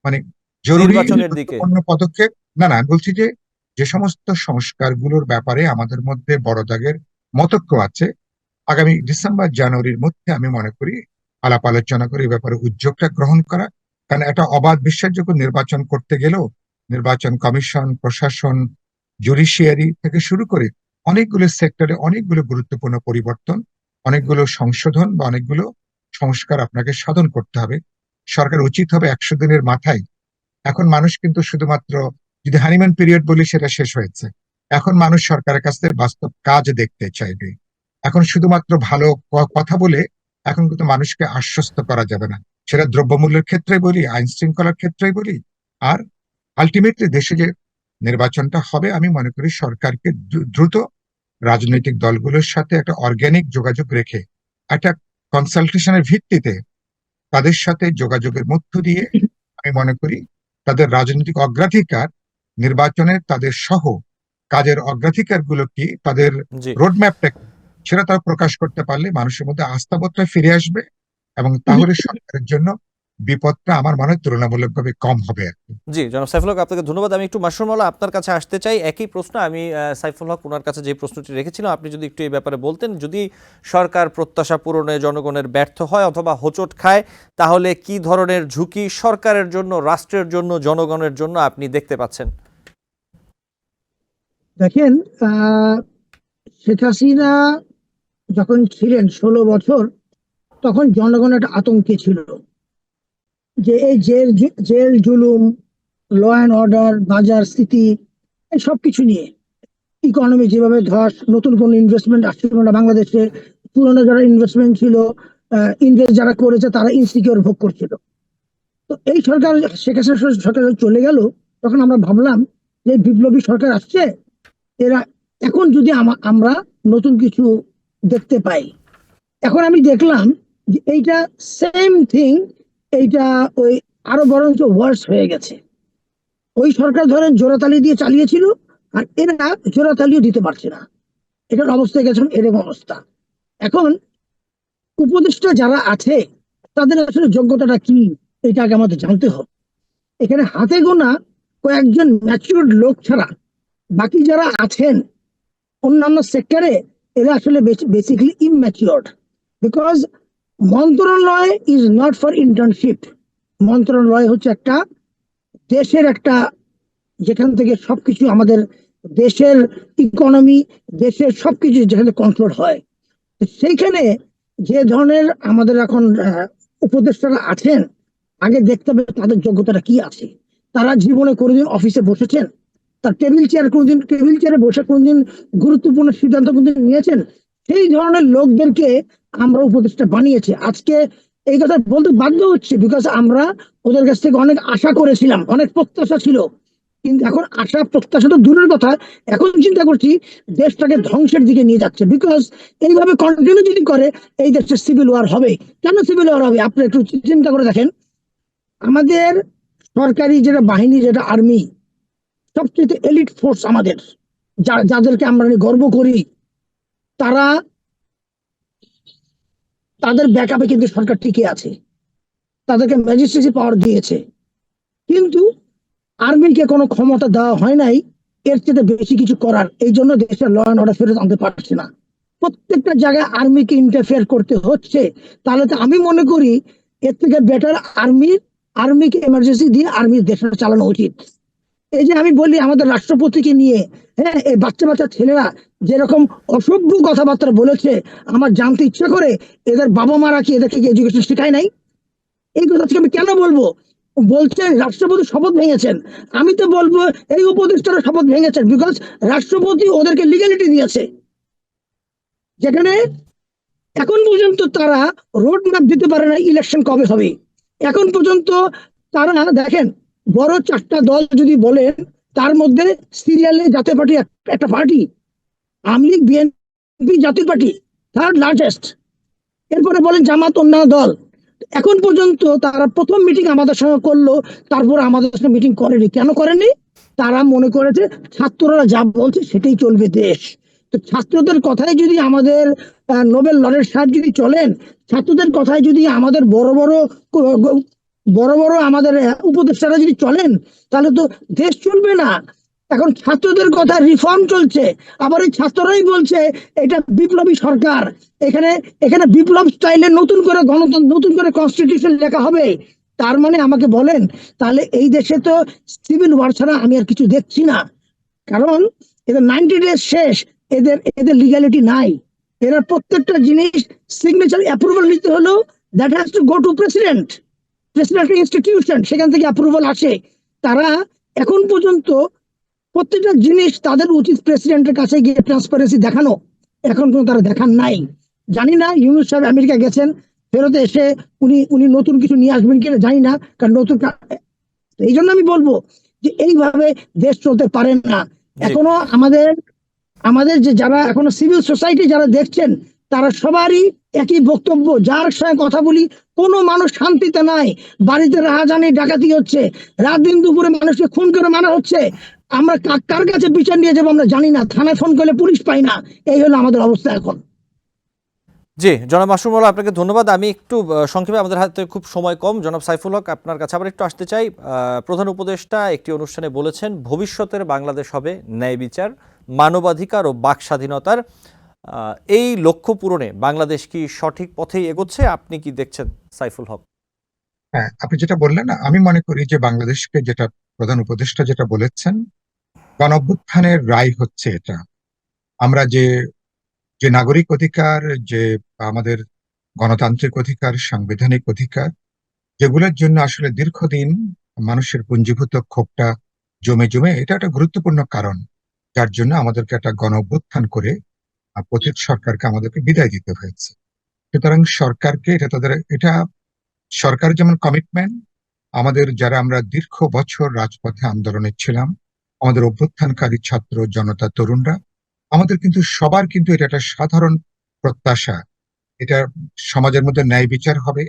Speaker 2: মানে জরুরি
Speaker 1: নির্বাচনের দিকে।
Speaker 2: গুরুত্বপূর্ণ পদক্ষেপ। না না, আমি বলছি যে যে সমস্ত সংস্কারগুলোর ব্যাপারে আমাদের মধ্যে বড় দাগের মতৈক্য আছে, আগামী ডিসেম্বর জানুয়ারির মধ্যে আমি মনে করি আলাপ আলোচনা করে এই ব্যাপারে উদ্যোগটা গ্রহণ করা। কারণ একটা অবাধ বিশ্বাসযোগ্য নির্বাচন করতে গেলেও নির্বাচন কমিশন, প্রশাসন, জুডিশিয়ারি থেকে শুরু করে অনেকগুলো সেক্টরে অনেকগুলো গুরুত্বপূর্ণ পরিবর্তন, অনেকগুলো সংশোধন বা অনেকগুলো সংস্কার আপনাকে সাধন করতে হবে। সরকার উচিত হবে 100 দিনের মাথায়, এখন মানুষ কিন্তু শুধুমাত্র, যদি হানিম্যান পিরিয়ড বলি সেটা শেষ হয়েছে, এখন মানুষ সরকারের কাছ থেকে বাস্তব কাজ দেখতে চাইবে। এখন শুধুমাত্র ভালো কথা বলে এখন কিন্তু মানুষকে আশ্বস্ত করা যাবে না, সেটা দ্রব্যমূল্যের ক্ষেত্রে বলি, আইন শৃঙ্খলার ক্ষেত্রে বলি। আর আলটিমেটলি দেশে যে নির্বাচনটা হবে, আমি মনে করি সরকারকে দ্রুত রাজনৈতিক দলগুলোর সাথে একটা অর্গানিক যোগাযোগ রেখে একটা কনসালটেশনের ভিত্তিতে তাদের সাথে যোগাযোগের মধ্য দিয়ে আমি মনে করি তাদের রাজনৈতিক অগ্রাধিকার নির্বাচনের, তাদের সহ কাজের অগ্রাধিকার গুলো কি, তাদের
Speaker 1: জি
Speaker 2: রোডম্যাপটা কি, সেটা তারা প্রকাশ করতে পারলে মানুষের মধ্যে আস্থাবোধটা ফিরে আসবে, এবং তাহলে সরকারের জন্য বিপদটা আমার মনে হয় তুলনামূলকভাবে কম হবে আর কি।
Speaker 1: জি জনাব সাইফুল হক, আপনাকে ধন্যবাদ। আমি একটু মাসরুর মাওলা আপনার কাছে আসতে চাই। একই প্রশ্ন আমি সাইফুল হক ওনার কাছে যে প্রশ্নটি রেখেছিলাম, আপনি যদি একটু এই ব্যাপারে বলতেন, যদি সরকার প্রত্যাশা পূরণে জনগণের ব্যর্থ হয় অথবা হোঁচট খায়, তাহলে কি ধরনের ঝুঁকি সরকারের জন্য, রাষ্ট্রের জন্য, জনগণের জন্য আপনি দেখতে পাচ্ছেন?
Speaker 3: দেখেন, শেখ হাসিনা যখন ছিলেন 16 বছর, তখন জনগণ একটা আতঙ্কে ছিল যে এই জেল জেল জুলুম, ল অ্যান্ড অর্ডার, বাজার স্থিতি, এই সবকিছু নিয়ে, ইকোনমি যেভাবে ধস, নতুন কোন ইনভেস্টমেন্ট আসছিল না বাংলাদেশে, পুরনো যারা ইনভেস্টমেন্ট ছিল, ইনভেস্ট যারা করেছে তারা ইনসিকিউর ভোগ করছিল। তো এই সরকার, শেখ হাসিনা সরকার চলে গেল, তখন আমরা ভাবলাম যে বিপ্লবী সরকার আসছে, এরা এখন যদি আমরা নতুন কিছু দেখতে পাই। এখন আমি দেখলাম যে এইটা সেম থিং, এইটা ওই আরো বরঞ্চ ওয়ার্স হয়ে গেছে। ওই সরকার ধরেন জোড়াতালি দিয়ে চালিয়েছিল, আর এরা জোড়াতালিও দিতে পারছে না। এটার অবস্থা গেছে এরকম অবস্থা। এখন উপদেষ্টা যারা আছে তাদের আসলে যোগ্যতাটা কি, এটা আগে আমাদের জানতে হবে। এখানে হাতে গোনা কয়েকজন ম্যাচিউরড লোক ছাড়া বাকি যারা আছেন অন্যান্য সেক্টরে, এরা আসলে বেসিক্যালি ইম্যাচিওর্ড। বিকজ মন্ত্রণালয় ইজ নট ফর ইন্টার্নশিপ। মন্ত্রণালয় হচ্ছে একটা দেশের একটা, যেখান থেকে সবকিছু আমাদের দেশের ইকোনমি, দেশের সবকিছু যেখানে কন্ট্রোল হয়। তো সেইখানে যে ধরনের আমাদের এখন উপদেষ্টারা আছেন, আগে দেখতে হবে তাদের যোগ্যতাটা কি আছে। তারা জীবনে কোনোদিন অফিসে বসেছেন? তার টেবিল চেয়ারে বসে কোনদিন গুরুত্বপূর্ণ সিদ্ধান্ত কোনদিন নিয়েছেন? সেই ধরনের লোকদেরকে আমরা উপদেষ্টা বানিয়েছি। আজকে এই কথা বলতে বাধ্য হচ্ছে, বিকজ আমরা ওদের কাছ থেকে অনেক আশা করেছিলাম, অনেক প্রত্যাশা ছিল। কিন্তু এখন আশা প্রত্যাশা তো দূরের কথা, এখন চিন্তা করছি দেশটাকে ধ্বংসের দিকে নিয়ে যাচ্ছে। বিকজ এইভাবে কন্টিনিউ যদি করে, এই দেশে সিভিল ওয়ার হবে। কেন সিভিল ওয়ার হবে? আপনি একটু চিন্তা করে দেখেন, আমাদের সরকারি যেটা বাহিনী, যেটা আর্মি, সবচেয়ে এলিট ফোর্স আমাদের, যাদেরকে আমরা নিয়ে গর্ব করি, তারা, তাদের ব্যাকআপে কিন্তু সরকার টিকে আছে, তাদেরকে ম্যাজিস্ট্রেসি পাওয়ার দিয়েছে। কিন্তু আর্মিকে কোনো ক্ষমতা দেওয়া হয় নাই এর চেয়ে বেশি কিছু করার। এই জন্য দেশের ল অ্যান্ড অর্ডার ফেরত আনতে পারছে না। প্রত্যেকটা জায়গায় আর্মিকে ইন্টারফেয়ার করতে হচ্ছে। তাহলে তো আমি মনে করি এর থেকে বেটার আর্মিকে এমার্জেন্সি দিয়ে আর্মির দেশটা চালানো উচিত। এই যে আমি বলি আমাদের রাষ্ট্রপতিকে নিয়ে, হ্যাঁ, এই বাচ্চা বাচ্চা ছেলেরা যেরকম অসভ্য কথাবার্তা বলেছে, আমার জানতে ইচ্ছা করে এদের বাবা মারা কি এদেরকে এডুকেশন শেখায় নাই? এই কথা আমি কেন বলবো? বলছেন রাষ্ট্রপতি শপথ ভেঙেছেন, আমি তো বলবো এই উপদেষ্টারা শপথ ভেঙেছেন, বিকজ রাষ্ট্রপতি ওদেরকে লিগ্যালিটি দিয়েছে, যেখানে এখন পর্যন্ত তারা রোড ম্যাপ দিতে পারে না ইলেকশন কবে হবে। এখন পর্যন্ত তারা, দেখেন, বড় 4টা দল যদি বলেন, তার মধ্যে সিরিয়ালে জাতীয় পার্টি একটা পার্টি, আওয়ামী লীগ, বিএনপি, জাতীয় পার্টি থার্ড লার্জেস্ট, এরপরে বলেন জামাত, অন্যান্য দল। এখন পর্যন্ত তারা প্রথম মিটিং আমাদের সঙ্গে করলো, তারপর আমাদের সঙ্গে মিটিং করেনি। কেন করেনি? তারা মনে করেছে ছাত্ররা যা বলছে সেটাই চলবে দেশ। তো ছাত্রদের কথায় যদি আমাদের নোবেল লরেট সাহেব যদি চলেন, ছাত্রদের কথায় যদি আমাদের বড় বড় আমাদের উপদেষ্টারা যদি চলেন, তাহলে তো দেশ চলবে না। এখন ছাত্রদের কথা রিফর্ম চলছে, আবার এই ছাত্ররাই বলছে এটা বিপ্লবী সরকার, এখানে এখানে বিপ্লব স্টাইলে নতুন করে গণতন্ত্র, নতুন করে কনস্টিটিউশন লেখা হবে। তার মানে আমাকে বলেন, তাহলে এই দেশে তো সিভিল ওয়ার ছাড়া আমি আর কিছু দেখছি না। কারণ এদের 90 ডেজ শেষ, এদের এদের লিগ্যালিটি নাই। এরা প্রত্যেকটা জিনিস সিগনেচার অ্যাপ্রুভাল নিতে হলো, that has to go to president institution, সেখান থেকে অ্যাপ্রুভাল আসে। তারা এখন পর্যন্ত প্রত্যেকটা জিনিস তাদের উচিত প্রেসিডেন্টের কাছে গিয়ে ট্রান্সপারেন্সি দেখানো, এখন পর্যন্ত তারা দেখান নাই। জানি না ইউনুস সাহেব আমেরিকা গেছেন, ফেরত এসে উনি উনি নতুন কিছু নিয়ে আসবেন কিনা জানি না, কারণ এই জন্য আমি বলবো যে এইভাবে দেশ চলতে পারে না। এখনো আমাদের আমাদের যে যারা এখনো সিভিল সোসাইটি যারা দেখছেন, তারা সবারই একই বক্তব্য, যার সঙ্গে কথা বলি কোনো মানুষ শান্তিতে নাই, বাড়িতে রাহাজানি ডাকাতি হচ্ছে, রাত দিন দুপুরে মানুষকে খুন করে মারা হচ্ছে। আমরা কার কাছে বিচার নিয়ে যাবো আমরা জানি না, থানায় ফোন করলে পুলিশ পাই না। এই হলো আমাদের অবস্থা এখন।
Speaker 1: জি, জনাব মাসুম মাওলা, আপনাকে ধন্যবাদ। আমি একটু সংক্ষেপে, আমাদের হাতে খুব সময় কম, জনাব সাইফুল হক আপনার কাছে আবার একটু আসতে চাই। প্রধান উপদেষ্টা একটি অনুষ্ঠানে বলেছেন ভবিষ্যতের বাংলাদেশ হবে ন্যায় বিচার, মানবাধিকার ও বাক স্বাধীনতার। এই লক্ষ্য পূরণে বাংলাদেশ কি সঠিক পথেই এগোচ্ছে? আপনি কি দেখছেন সাইফুল হক?
Speaker 2: হ্যাঁ, আপনি যেটা বললেন, আমি মনে করি যে বাংলাদেশকে যেটা প্রধান উপদেষ্টা যেটা বলেছেন, গণঅভ্যুত্থানের রায় হচ্ছে এটা। আমরা যে যে নাগরিক অধিকার, যে আমাদের গণতান্ত্রিক অধিকার, সাংবিধানিক অধিকার, যেগুলোর জন্য আসলে দীর্ঘদিন মানুষের পুঞ্জীভূত ক্ষোভটা জমে জমে, এটা একটা গুরুত্বপূর্ণ কারণ যার জন্য আমাদেরকে একটা গণ অভ্যুত্থান করে পতিত সরকারকে আমাদেরকে বিদায় দিতে হয়েছে। সুতরাং সরকারকে এটা সরকার যেমন কমিটমেন্ট, আমাদের যারা আমরা দীর্ঘ বছর রাজপথে আন্দোলনে ছিলাম, আমাদের অভ্যুত্থানকারী ছাত্র জনতা তরুণরা, আমাদের কিন্তু সবার কিন্তু এটা একটা সাধারণ প্রত্যাশা, এটা সমাজের মধ্যে ন্যায় বিচার হবে।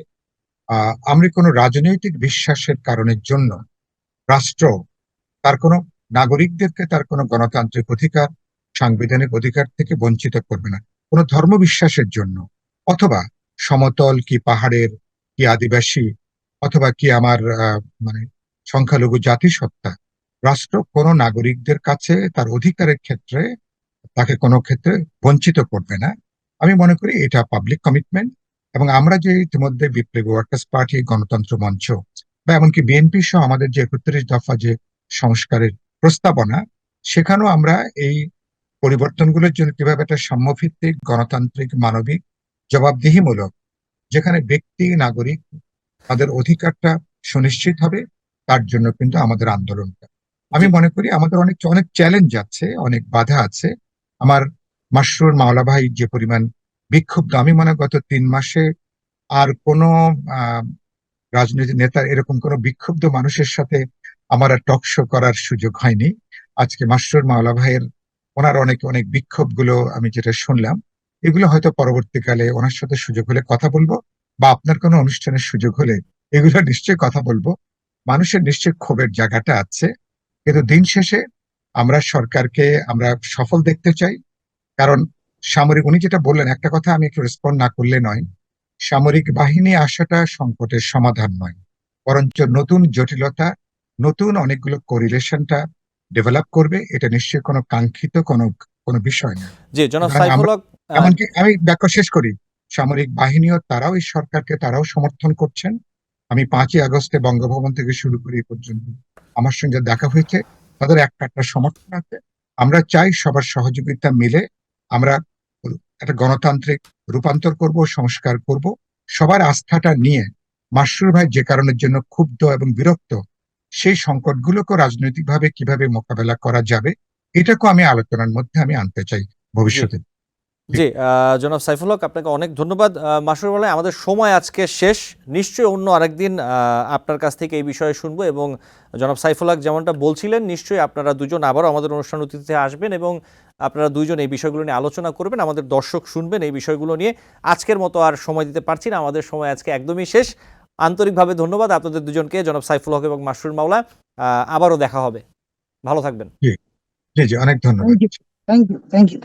Speaker 2: আমরা কোনো রাজনৈতিক বিশ্বাসের কারণের জন্য রাষ্ট্র তার কোনো নাগরিকদেরকে তার কোনো গণতান্ত্রিক অধিকার, সাংবিধানিক অধিকার থেকে বঞ্চিত করবে না। কোনো ধর্ম বিশ্বাসের জন্য, অথবা সমতল কি পাহাড়ের, কি আদিবাসী, অথবা কি আমার মানে সংখ্যালঘু জাতিসত্তা, রাষ্ট্র কোনো নাগরিকদের কাছে তার অধিকারের ক্ষেত্রে তাকে কোনো ক্ষেত্রে বঞ্চিত করবে না। আমি মনে করি এটা পাবলিক কমিটমেন্ট। এবং আমরা যে ইতিমধ্যে বিপ্লবী ওয়ার্কার্স পার্টি, গণতন্ত্র মঞ্চ বা এমনকি বিএনপি সহ আমাদের যে 31 দফা যে সংস্কারের প্রস্তাবনা, সেখানেও আমরা এই পরিবর্তনগুলোর জন্য কিভাবে একটা সাম্যভিত্তিক, গণতান্ত্রিক, মানবিক, জবাবদিহিমূলক, যেখানে ব্যক্তি নাগরিক তাদের অধিকারটা সুনিশ্চিত হবে, তার জন্য কিন্তু আমাদের আন্দোলনটা। আমি মনে করি আমাদের অনেক অনেক চ্যালেঞ্জ আছে, অনেক বাধা আছে। আমার মাসরুর মাওলা ভাই যে পরিমাণ বিক্ষুব্ধ, আমি মনে হয় গত 3 মাসে আর কোনো আহ রাজনৈতিক নেতার এরকম কোনো বিক্ষুব্ধ মানুষের সাথে আমার আর টক শো করার সুযোগ হয়নি। আজকে মাসরুর মাওলা ভাইয়ের ওনার অনেক অনেক বিক্ষোভ গুলো আমি যেটা শুনলাম, এগুলো হয়তো পরবর্তীকালে ওনার সাথে সুযোগ হলে কথা বলবো, বা আপনার কোনো অনুষ্ঠানের সুযোগ হলে এগুলো নিশ্চয়ই কথা বলবো। মানুষের নিশ্চয়ই ক্ষোভের জায়গাটা আছে, কিন্তু দিন শেষে আমরা সরকারকে আমরা সফল দেখতে চাই। কারণ সামরিক, উনি যেটা বললেন, একটা কথা আমি একটু রেসপন্ড না করলে নয়, সামরিক বাহিনী আসাটা সংকটের সমাধান নয়, বরঞ্চ নতুন জটিলতা, নতুন অনেকগুলো কোরিলেশনটা ডেভেলপ করবে। এটা নিশ্চয়ই কোনো কাঙ্ক্ষিত কোনো কোনো বিষয় না।
Speaker 1: জি, জনাব সাইফুল হক।
Speaker 2: এমনকি আমি ব্যাখ্যা শেষ করি, সামরিক বাহিনীও তারাও এই সরকারকে তারাও সমর্থন করছেন। আমি 5ই আগস্টে বঙ্গভবন থেকে শুরু করে এই পর্যন্ত আমার সঙ্গে দেখা হয়েছে, তাদের একটা একটা সমর্থন আছে। আমরা চাই সবার সহযোগিতা মিলে আমরা একটা গণতান্ত্রিক রূপান্তর করব, সংস্কার করব, সবার আস্থাটা নিয়ে। মাসরুর ভাই যে কারণের জন্য ক্ষুব্ধ এবং বিরক্ত, সেই সংকটগুলোকে রাজনৈতিকভাবে কিভাবে মোকাবেলা করা যাবে, এটাকেও আমি আলোচনার মধ্যে আমি আনতে চাই ভবিষ্যতে।
Speaker 1: জি, জনাব সাইফুল হক, আপনাকে অনেক ধন্যবাদ। মাসুর বলে আমাদের সময় আজকে শেষ, নিশ্চয়ই অন্য আরেকদিন আপনার কাছ থেকে এই বিষয়ে শুনবো। এবং জনাব সাইফুল হক যেমনটা বলছিলেন, নিশ্চয়ই আপনারা দুজন আবারও আমাদের অনুষ্ঠান অতিথিতে আসবেন এবং আপনারা দুইজন এই বিষয়গুলো নিয়ে আলোচনা করবেন, আমাদের দর্শক শুনবেন এই বিষয়গুলো নিয়ে। আজকের মতো আর সময় দিতে পারছি না, আমাদের সময় আজকে একদমই শেষ। আন্তরিকভাবে ধন্যবাদ আপনাদের দুজনকে, জনাব সাইফুল হক এবং মাসুর মাওলা। আবারও দেখা হবে। ভালো থাকবেন।
Speaker 2: জি জি, অনেক ধন্যবাদ।
Speaker 3: Thank you.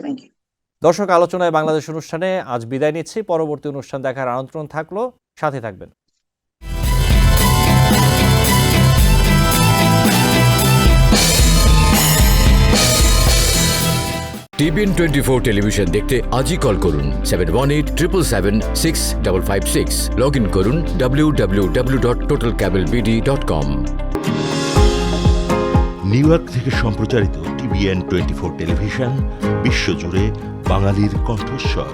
Speaker 1: দর্শক, আলোচনায় বাংলাদেশ অনুষ্ঠানে আজ বিদায় নিচ্ছি। পরবর্তী অনুষ্ঠান দেখার আমন্ত্রণ থাকলো, সাথে থাকবেন।
Speaker 4: টিবিএন 24 টেলিভিশন দেখতে আজই কল করুন 7187776556। লগ ইন করুন www.totalcablebd.com।
Speaker 5: নিউ ইয়র্ক থেকে সম্প্রচারিত টিবিএন 24 টেলিভিশন বিশ্বজুড়ে বাঙালির কণ্ঠস্বর।